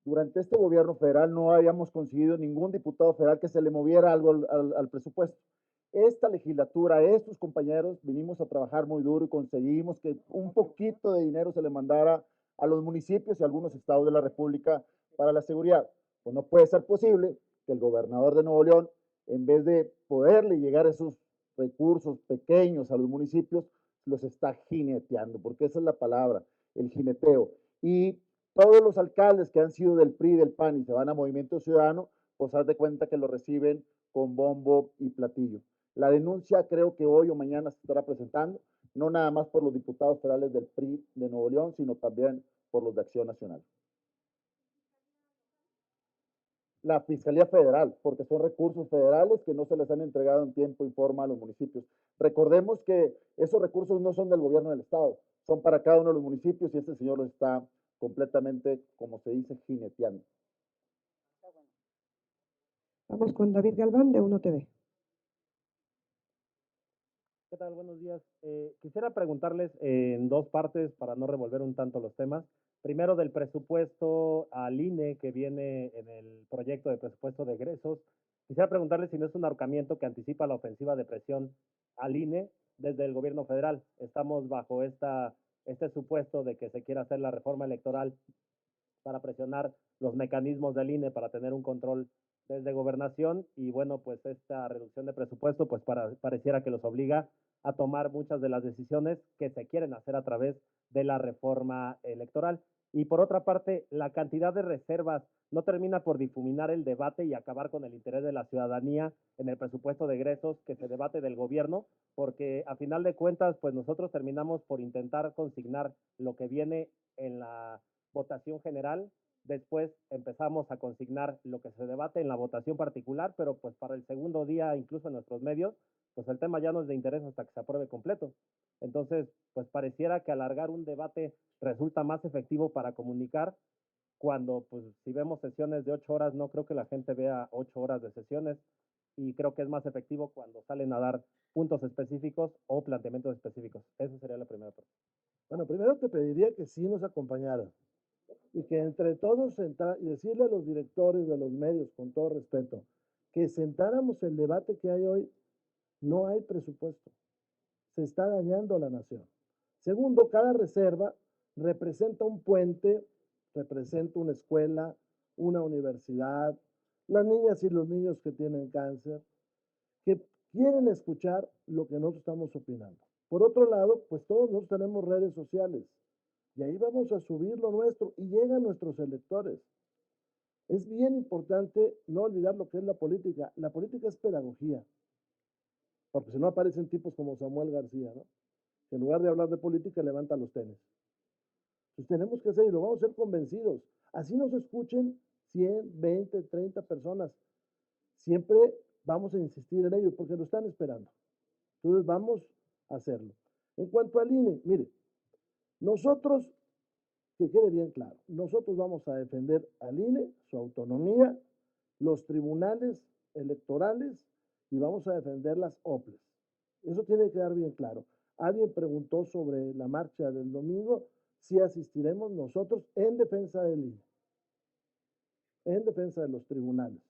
Durante este gobierno federal no habíamos conseguido ningún diputado federal que se le moviera algo al presupuesto. Esta legislatura, estos compañeros, vinimos a trabajar muy duro y conseguimos que un poquito de dinero se le mandara a los municipios y a algunos estados de la República para la seguridad. Pues no puede ser posible que el gobernador de Nuevo León, en vez de poderle llegar esos recursos pequeños a los municipios, los está jineteando, porque esa es la palabra, el jineteo. Y todos los alcaldes que han sido del PRI y del PAN y se van a Movimiento Ciudadano, pues haz de cuenta que lo reciben con bombo y platillo. La denuncia creo que hoy o mañana se estará presentando, no nada más por los diputados federales del PRI de Nuevo León, sino también por los de Acción Nacional. La Fiscalía Federal, porque son recursos federales que no se les han entregado en tiempo y forma a los municipios. Recordemos que esos recursos no son del gobierno del estado, son para cada uno de los municipios y este señor los está completamente, como se dice, jineteando. Vamos con David Galván de 1TV. ¿Qué tal? Buenos días. Quisiera preguntarles en dos partes para no revolver un tanto los temas. Primero, del presupuesto al INE que viene en el proyecto de presupuesto de egresos. Quisiera preguntarles si no es un ahorcamiento que anticipa la ofensiva de presión al INE desde el gobierno federal. Estamos bajo este supuesto de que se quiera hacer la reforma electoral para presionar los mecanismos del INE para tener un control desde gobernación y bueno, pues esta reducción de presupuesto pues pareciera que los obliga a tomar muchas de las decisiones que se quieren hacer a través de la reforma electoral. Y por otra parte, la cantidad de reservas no termina por difuminar el debate y acabar con el interés de la ciudadanía en el presupuesto de egresos que se debate del gobierno, porque a final de cuentas, pues nosotros terminamos por intentar consignar lo que viene en la votación general. Después empezamos a consignar lo que se debate en la votación particular, pero pues para el segundo día, incluso en nuestros medios, pues el tema ya no es de interés hasta que se apruebe completo. Entonces, pues pareciera que alargar un debate resulta más efectivo para comunicar cuando, pues si vemos sesiones de 8 horas, no creo que la gente vea 8 horas de sesiones y creo que es más efectivo cuando salen a dar puntos específicos o planteamientos específicos. Esa sería la primera parte. Bueno, primero te pediría que sí nos acompañaran y que entre todos y decirle a los directores de los medios, con todo respeto, que centráramos el debate que hay hoy, no hay presupuesto. Se está dañando la nación. Segundo, cada reserva representa un puente, representa una escuela, una universidad, las niñas y los niños que tienen cáncer, que quieren escuchar lo que nosotros estamos opinando. Por otro lado, pues todos nosotros tenemos redes sociales y ahí vamos a subir lo nuestro y llegan nuestros electores. Es bien importante no olvidar lo que es la política. La política es pedagogía, porque si no aparecen tipos como Samuel García, ¿no? Que en lugar de hablar de política levanta los tenis. Entonces tenemos que hacer y lo vamos a ser convencidos. Así nos escuchen 100, 20, 30 personas. Siempre vamos a insistir en ello porque lo están esperando. Entonces vamos a hacerlo. En cuanto al INE, mire, nosotros, que quede bien claro, nosotros vamos a defender al INE, su autonomía, los tribunales electorales y vamos a defender las OPLES. Eso tiene que quedar bien claro. Alguien preguntó sobre la marcha del domingo, si asistiremos nosotros en defensa del INE, en defensa de los tribunales,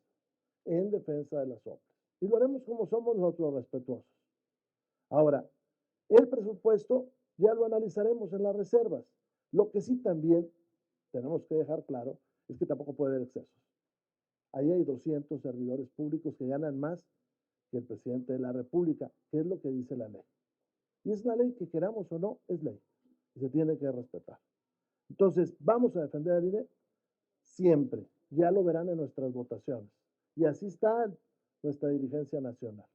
en defensa de las OPLES. Y lo haremos como somos nosotros, respetuosos. Ahora, el presupuesto ya lo analizaremos en las reservas. Lo que sí también tenemos que dejar claro es que tampoco puede haber excesos. Ahí hay 200 servidores públicos que ganan más que el presidente de la República, que es lo que dice la ley. Y es la ley que queramos o no, es ley. Y se tiene que respetar. Entonces, vamos a defender al INE siempre. Ya lo verán en nuestras votaciones. Y así está nuestra dirigencia nacional.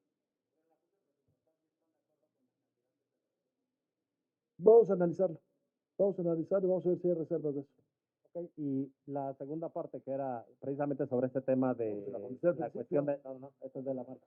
Vamos a analizarlo. Vamos a analizarlo y vamos a ver si hay reservas de eso. Okay, y la segunda parte que era precisamente sobre este tema de la cuestión de... No, esto es de la marca.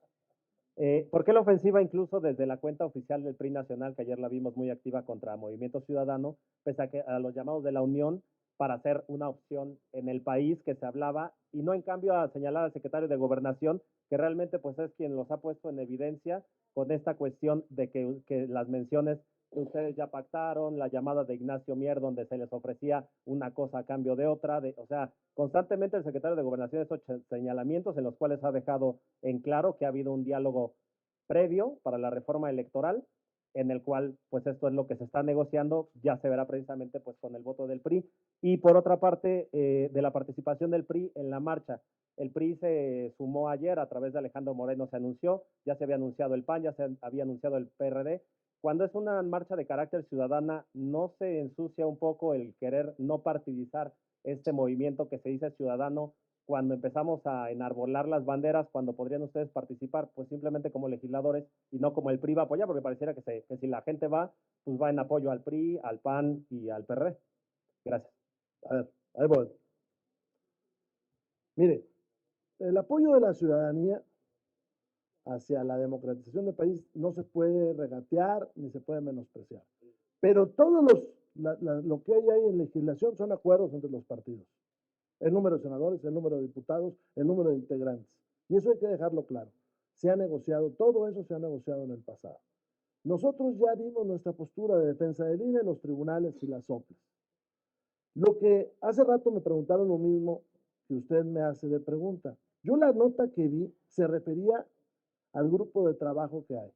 ¿Por qué la ofensiva incluso desde la cuenta oficial del PRI nacional, que ayer la vimos muy activa contra Movimiento Ciudadano, pese a los llamados de la Unión para hacer una opción en el país que se hablaba, y no en cambio a señalar al secretario de Gobernación, que realmente pues es quien los ha puesto en evidencia con esta cuestión de que las menciones que ustedes ya pactaron, la llamada de Ignacio Mier, donde se les ofrecía una cosa a cambio de otra, o sea, constantemente el secretario de Gobernación esos señalamientos en los cuales ha dejado en claro que ha habido un diálogo previo para la reforma electoral, en el cual pues esto es lo que se está negociando, ya se verá precisamente pues con el voto del PRI. Y por otra parte, de la participación del PRI en la marcha, el PRI se sumó ayer a través de Alejandro Moreno, se anunció, ya se había anunciado el PAN, ya se había anunciado el PRD. Cuando es una marcha de carácter ciudadana, ¿no se ensucia un poco el querer no partidizar este movimiento que se dice ciudadano cuando empezamos a enarbolar las banderas, cuando podrían ustedes participar, pues simplemente como legisladores y no como el PRI va a apoyar, porque pareciera que si la gente va, pues va en apoyo al PRI, al PAN y al PRD? Gracias. A ver, ahí voy. Mire, el apoyo de la ciudadanía hacia la democratización del país no se puede regatear ni se puede menospreciar. Pero todos lo que hay ahí en legislación son acuerdos entre los partidos. El número de senadores, el número de diputados, el número de integrantes. Y eso hay que dejarlo claro. Se ha negociado, todo eso se ha negociado en el pasado. Nosotros ya dimos nuestra postura de defensa del INE, los tribunales y las OPLES. Lo que hace rato me preguntaron lo mismo que usted me hace de pregunta. Yo la nota que vi se refería al grupo de trabajo que hay.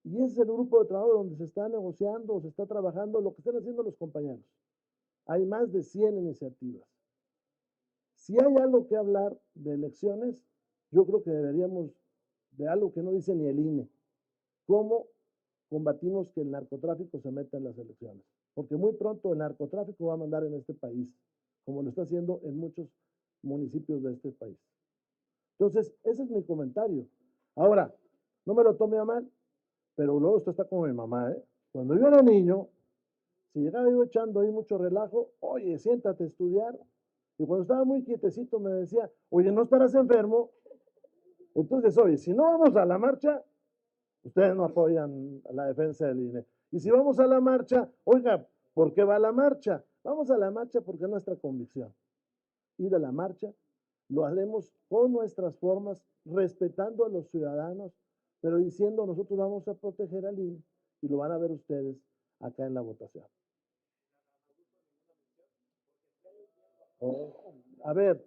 Y ese es el grupo de trabajo donde se está negociando, se está trabajando lo que están haciendo los compañeros. Hay más de 100 iniciativas. Si hay algo que hablar de elecciones, yo creo que deberíamos de algo que no dice ni el INE. ¿Cómo combatimos que el narcotráfico se meta en las elecciones? Porque muy pronto el narcotráfico va a mandar en este país, como lo está haciendo en muchos municipios de este país. Entonces, ese es mi comentario. Ahora, no me lo tome a mal, pero luego esto está como mi mamá, ¿eh? Cuando yo era niño, si llegaba yo echando ahí mucho relajo, oye, siéntate a estudiar. Y cuando estaba muy quietecito me decía, oye, ¿no estarás enfermo? Entonces, oye, si no vamos a la marcha, ustedes no apoyan a la defensa del INE. Y si vamos a la marcha, oiga, ¿por qué va a la marcha? Vamos a la marcha porque es nuestra convicción. Ir a la marcha lo haremos con nuestras formas, respetando a los ciudadanos, pero diciendo nosotros vamos a proteger al INE y lo van a ver ustedes acá en la votación. A ver,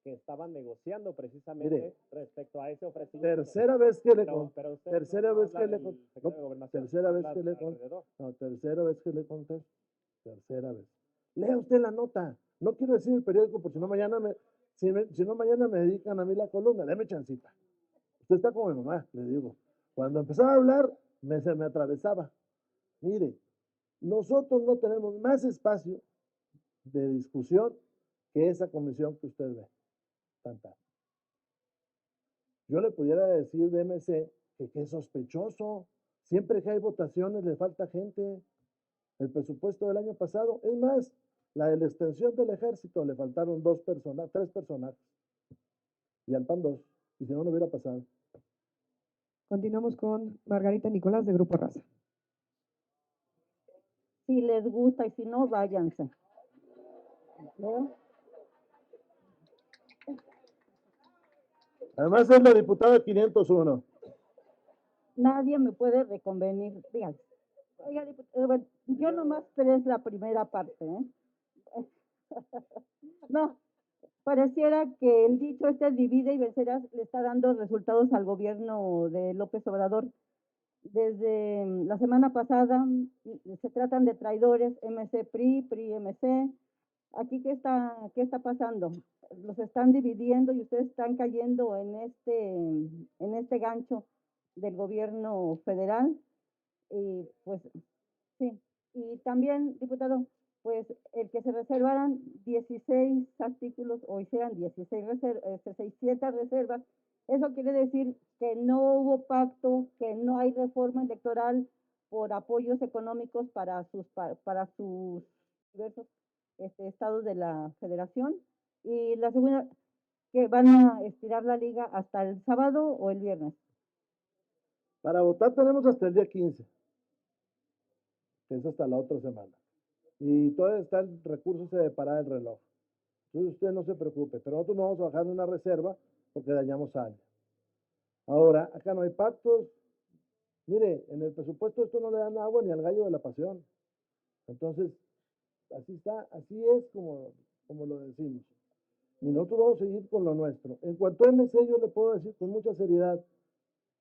que estaban negociando precisamente respecto a ese ofrecimiento. Tercera vez que le Pero- con- pero usted tercera no vez habla que le del con- secretario no, de Gobernación, tercera vez habla que le con- alrededor. no, tercera vez que le contesto. Tercera vez. Lea usted la nota. No quiero decir el periódico porque si no mañana si no mañana me dedican a mí la columna. Deme chancita. Usted está como mi mamá, le digo. Cuando empezaba a hablar, se me atravesaba. Mire, nosotros no tenemos más espacio de discusión que esa comisión que usted ve. Tanta. Yo le pudiera decir de MC que es sospechoso. Siempre que hay votaciones le falta gente. El presupuesto del año pasado, es más, la de la extensión del ejército le faltaron tres personajes. Y al PAN 2. Y si no, no hubiera pasado. Continuamos con Margarita Nicolás de Grupo Raza. Si les gusta y si no, váyanse. ¿No? Además es la diputada 501. Nadie me puede reconvenir. Díganme. Oiga, bueno, yo nomás es la primera parte, ¿eh? No, pareciera que el dicho divide y vencerás le está dando resultados al gobierno de López Obrador. Desde la semana pasada se tratan de traidores, MC PRI, PRI MC. Aquí, ¿qué está pasando? Los están dividiendo y ustedes están cayendo en este gancho del gobierno federal. Y pues, sí. Y también, diputado, pues el que se reservaran 16 artículos o hicieran 600 reservas, eso quiere decir que no hubo pacto, que no hay reforma electoral por apoyos económicos para sus diversos estados de la federación. Y la segunda, que van a estirar la liga hasta el sábado o el viernes. Para votar tenemos hasta el día 15, que es hasta la otra semana. Y todavía está el recurso de parar el reloj. Entonces usted no se preocupe, pero nosotros no vamos a bajar de una reserva porque dañamos años. Ahora, acá no hay pactos. Mire, en el presupuesto esto no le dan agua ni al gallo de la pasión. Entonces, así está, así es como lo decimos. Y nosotros vamos a seguir con lo nuestro. En cuanto a MC, yo le puedo decir con mucha seriedad,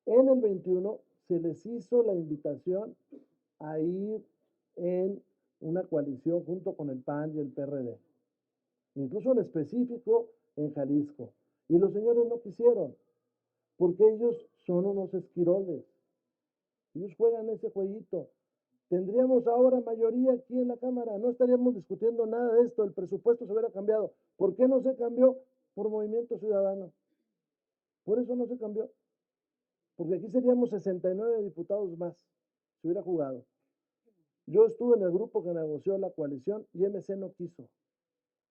en el 21 se les hizo la invitación a ir en una coalición junto con el PAN y el PRD. Incluso en específico en Jalisco. Y los señores no quisieron, porque ellos son unos esquiroles. Ellos juegan ese jueguito. Tendríamos ahora mayoría aquí en la Cámara, no estaríamos discutiendo nada de esto, el presupuesto se hubiera cambiado. ¿Por qué no se cambió? Por Movimiento Ciudadano. Por eso no se cambió. Porque aquí seríamos 69 diputados más, si hubiera jugado. Yo estuve en el grupo que negoció la coalición y MC no quiso.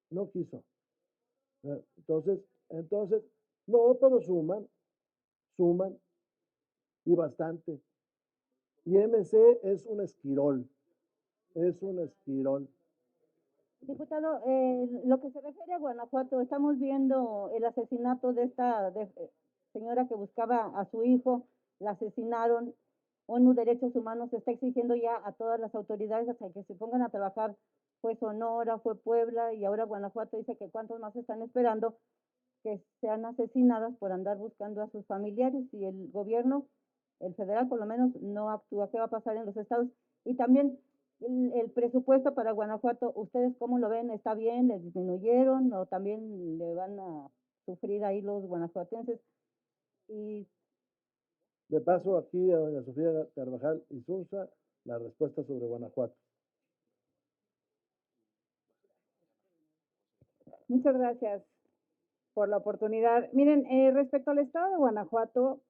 No quiso. Entonces, no, pero suman y bastante. Y MC es un esquirol. Diputado, lo que se refiere a Guanajuato, estamos viendo el asesinato de esta señora que buscaba a su hijo, la asesinaron. ONU Derechos Humanos está exigiendo ya a todas las autoridades hasta que se pongan a trabajar. Fue Sonora, fue Puebla y ahora Guanajuato dice que cuántos más están esperando que sean asesinadas por andar buscando a sus familiares y el gobierno, el federal por lo menos, no actúa. ¿Qué va a pasar en los estados? Y también el presupuesto para Guanajuato, ¿ustedes cómo lo ven? ¿Está bien? ¿Le disminuyeron o también le van a sufrir ahí los guanajuatenses? Y de paso aquí a doña Sofía Carvajal y Sousa la respuesta sobre Guanajuato. Muchas gracias por la oportunidad. Miren, respecto al estado de Guanajuato,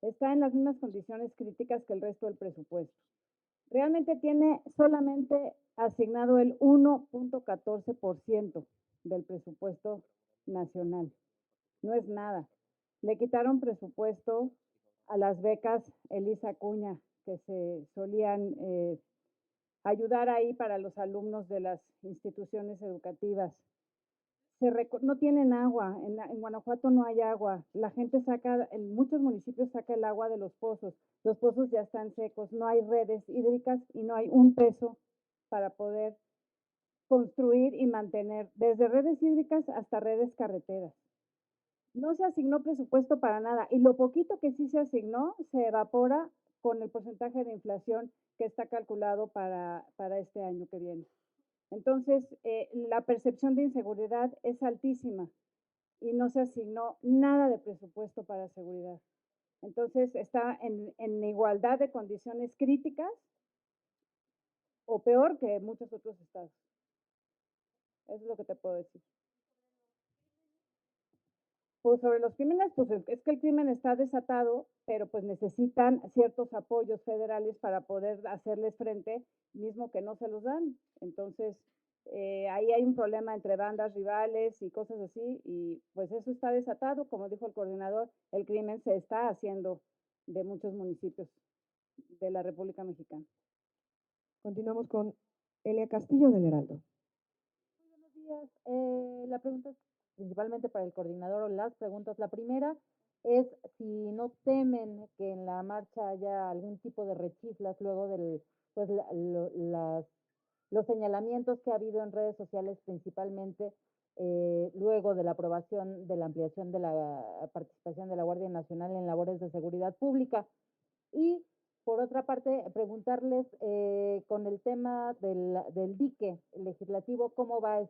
está en las mismas condiciones críticas que el resto del presupuesto. Realmente tiene solamente asignado el 1.14% del presupuesto nacional. No es nada. Le quitaron presupuesto a las becas Elisa Acuña, que se solían ayudar ahí para los alumnos de las instituciones educativas. No tienen agua, en Guanajuato no hay agua, la gente en muchos municipios saca el agua de los pozos ya están secos, no hay redes hídricas y no hay un peso para poder construir y mantener, desde redes hídricas hasta redes carreteras. No se asignó presupuesto para nada y lo poquito que sí se asignó se evapora con el porcentaje de inflación que está calculado para este año que viene. Entonces, la percepción de inseguridad es altísima y no se asignó nada de presupuesto para seguridad. Entonces, está en igualdad de condiciones críticas o peor que muchos otros estados. Eso es lo que te puedo decir. Pues sobre los crímenes, pues es que el crimen está desatado, pero pues necesitan ciertos apoyos federales para poder hacerles frente, mismo que no se los dan. Entonces, ahí hay un problema entre bandas rivales y cosas así, y pues eso está desatado, como dijo el coordinador, el crimen se está haciendo de muchos municipios de la República Mexicana. Continuamos con Elia Castillo del Heraldo. Buenos días. La pregunta es principalmente para el coordinador o las preguntas. La primera es si no temen que en la marcha haya algún tipo de rechiflas luego del, pues, los señalamientos que ha habido en redes sociales, principalmente luego de la aprobación de la ampliación de la participación de la Guardia Nacional en labores de seguridad pública. Y por otra parte, preguntarles con el tema del dique legislativo, ¿cómo va?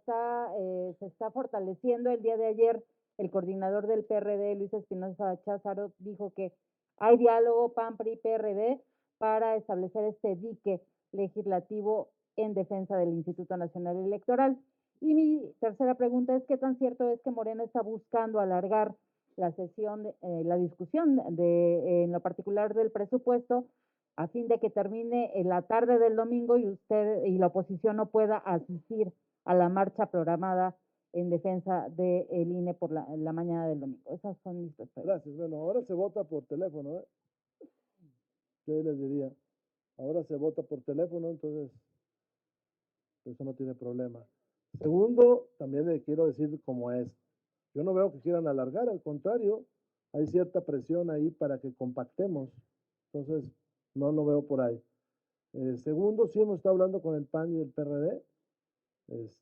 Se está fortaleciendo. El día de ayer, el coordinador del PRD, Luis Espinosa Cházaro, dijo que hay diálogo PAN, PRI, PRD para establecer este dique legislativo en defensa del Instituto Nacional Electoral. Y mi tercera pregunta es, ¿qué tan cierto es que Morena está buscando alargar la sesión, la discusión en lo particular del presupuesto, a fin de que termine en la tarde del domingo y usted y la oposición no pueda asistir a la marcha programada en defensa del INE por la mañana del domingo? Esas son mis respuestas. Gracias. Bueno, ahora se vota por teléfono, ¿eh? Yo les diría, ahora se vota por teléfono, entonces eso no tiene problema. Segundo, también le quiero decir cómo es. Yo no veo que quieran alargar, al contrario, hay cierta presión ahí para que compactemos. Entonces, no lo veo por ahí. Segundo, sí hemos estado hablando con el PAN y el PRD.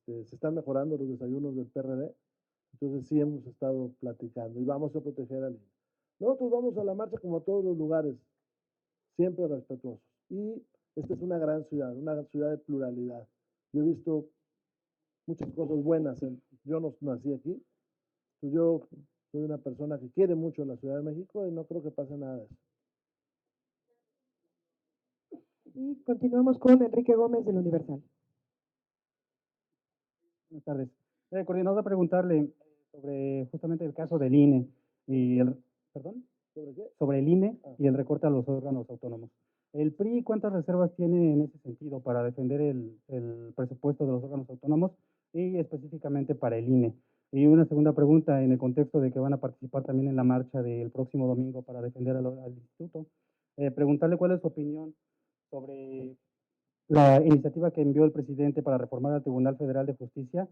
Se están mejorando los desayunos del PRD. Entonces, sí hemos estado platicando y vamos a proteger al INE. Nosotros vamos a la marcha como a todos los lugares, siempre respetuosos. Y esta es una gran ciudad de pluralidad. Yo he visto muchas cosas buenas. Yo no nací aquí. Entonces yo soy una persona que quiere mucho la Ciudad de México y no creo que pase nada de eso. Y continuamos con Enrique Gómez del Universal. Buenas tardes. Coordinador, preguntarle sobre justamente el caso del INE y ¿perdón? ¿Sobre qué? Sobre el INE y el recorte a los órganos autónomos. ¿El PRI cuántas reservas tiene en ese sentido para defender el presupuesto de los órganos autónomos y específicamente para el INE? Y una segunda pregunta en el contexto de que van a participar también en la marcha del próximo domingo para defender al instituto. Preguntarle cuál es su opinión sobre la iniciativa que envió el presidente para reformar al Tribunal Federal de Justicia,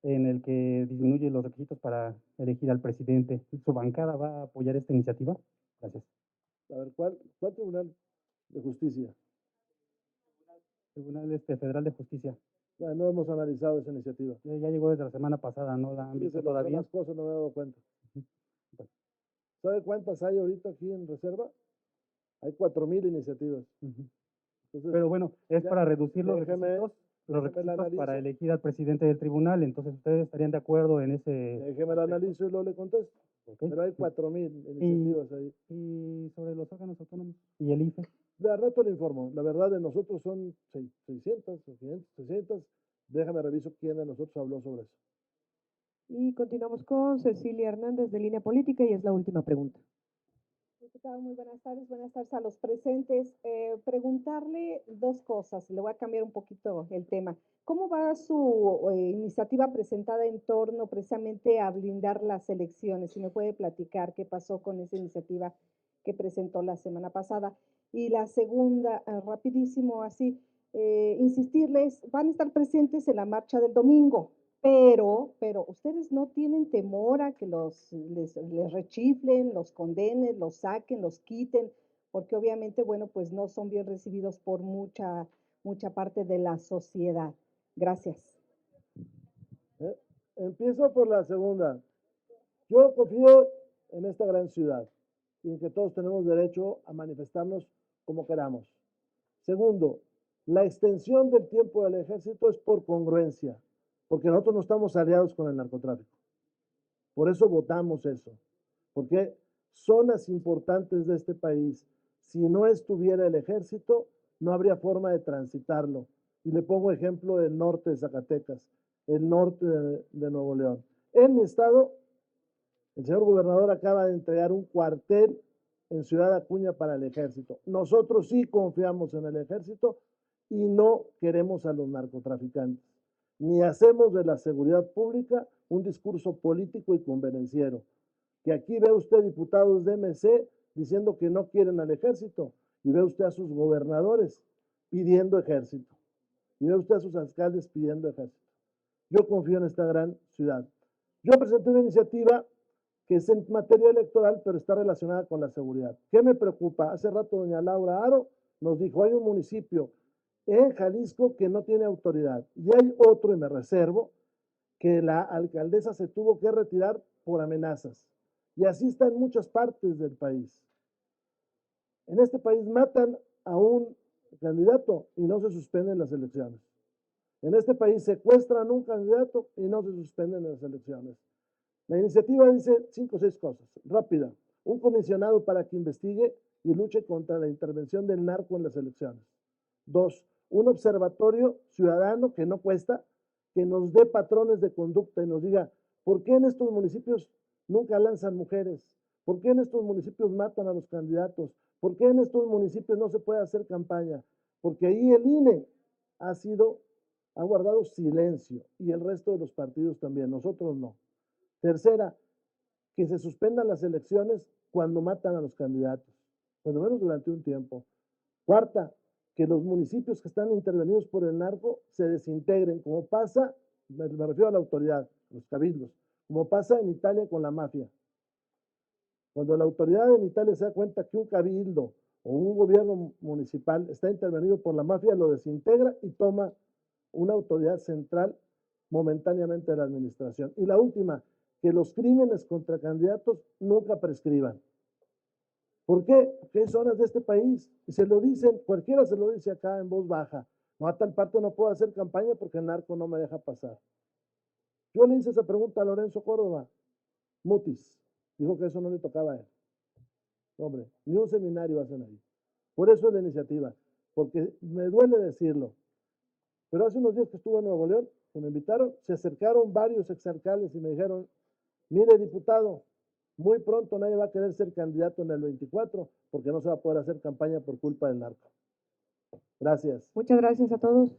en el que disminuye los requisitos para elegir al presidente. ¿Su bancada va a apoyar esta iniciativa? Gracias. A ver, ¿cuál Tribunal de Justicia? Tribunal Federal de Justicia. No hemos analizado esa iniciativa. Ya llegó desde la semana pasada, ¿no la han visto todavía? Las cosas no me he dado cuenta. ¿Sabe cuántas hay ahorita aquí en reserva? Hay 4,000 iniciativas. Entonces, pero bueno, es para reducir los requisitos para elegir al presidente del tribunal, entonces ustedes estarían de acuerdo en ese... Déjeme lo analizo y luego le contesto. Okay. Pero hay 4,000 iniciativas ahí. ¿Y sobre los órganos autónomos y el IFE? De rato le informo. La verdad de nosotros son 600 o 500, 600. Déjame reviso quién de nosotros habló sobre eso. Y continuamos con Cecilia Hernández de Línea Política y es la última pregunta. Diputado, muy buenas tardes a los presentes. Preguntarle dos cosas, le voy a cambiar un poquito el tema. ¿Cómo va su iniciativa presentada en torno precisamente a blindar las elecciones? Si me puede platicar qué pasó con esa iniciativa que presentó la semana pasada. Y la segunda, rapidísimo así, insistirles, van a estar presentes en la marcha del domingo. Pero ustedes no tienen temor a que les rechiflen, los condenen, los saquen, los quiten, porque obviamente, bueno, pues no son bien recibidos por mucha parte de la sociedad. Gracias. Empiezo por la segunda. Yo confío en esta gran ciudad y en que todos tenemos derecho a manifestarnos como queramos. Segundo, la extensión del tiempo del ejército es por congruencia, porque nosotros no estamos aliados con el narcotráfico. Por eso votamos eso, porque zonas importantes de este país, si no estuviera el ejército, no habría forma de transitarlo. Y le pongo ejemplo del norte de Zacatecas, el norte de Nuevo León. En mi estado, el señor gobernador acaba de entregar un cuartel en Ciudad Acuña para el ejército. Nosotros sí confiamos en el ejército y no queremos a los narcotraficantes, ni hacemos de la seguridad pública un discurso político y convenenciero. Que aquí ve usted diputados de MC diciendo que no quieren al ejército y ve usted a sus gobernadores pidiendo ejército y ve usted a sus alcaldes pidiendo ejército. Yo confío en esta gran ciudad. Yo presenté una iniciativa que es en materia electoral, pero está relacionada con la seguridad. ¿Qué me preocupa? Hace rato doña Laura Aro nos dijo, hay un municipio en Jalisco que no tiene autoridad y hay otro, y me reservo, que la alcaldesa se tuvo que retirar por amenazas. Y así está en muchas partes del país. En este país matan a un candidato y no se suspenden las elecciones. En este país secuestran a un candidato y no se suspenden las elecciones. La iniciativa dice 5 o 6 cosas. Rápida. Un comisionado para que investigue y luche contra la intervención del narco en las elecciones. 2. Un observatorio ciudadano que no cuesta, que nos dé patrones de conducta y nos diga, ¿por qué en estos municipios nunca lanzan mujeres? ¿Por qué en estos municipios matan a los candidatos? ¿Por qué en estos municipios no se puede hacer campaña? Porque ahí el INE ha guardado silencio y el resto de los partidos también, nosotros no. Tercera, que se suspendan las elecciones cuando matan a los candidatos, cuando menos durante un tiempo. Cuarta, que los municipios que están intervenidos por el narco se desintegren, como pasa, me refiero a la autoridad, los cabildos, como pasa en Italia con la mafia. Cuando la autoridad en Italia se da cuenta que un cabildo o un gobierno municipal está intervenido por la mafia, lo desintegra y toma una autoridad central momentáneamente de la administración. Y la última, que los crímenes contra candidatos nunca prescriban. ¿Por qué? Porque hay zonas de este país y se lo dicen, cualquiera se lo dice acá en voz baja. No, a tal parte no puedo hacer campaña porque el narco no me deja pasar. Yo le hice esa pregunta a Lorenzo Córdoba, Mutis, dijo que eso no le tocaba a él. Hombre, ni un seminario hacen ahí. Por eso es la iniciativa, porque me duele decirlo. Pero hace unos días que estuve en Nuevo León, que me invitaron, se acercaron varios exalcaldes y me dijeron, mire diputado, muy pronto nadie va a querer ser candidato en el 24 porque no se va a poder hacer campaña por culpa del narco. Gracias. Muchas gracias a todos.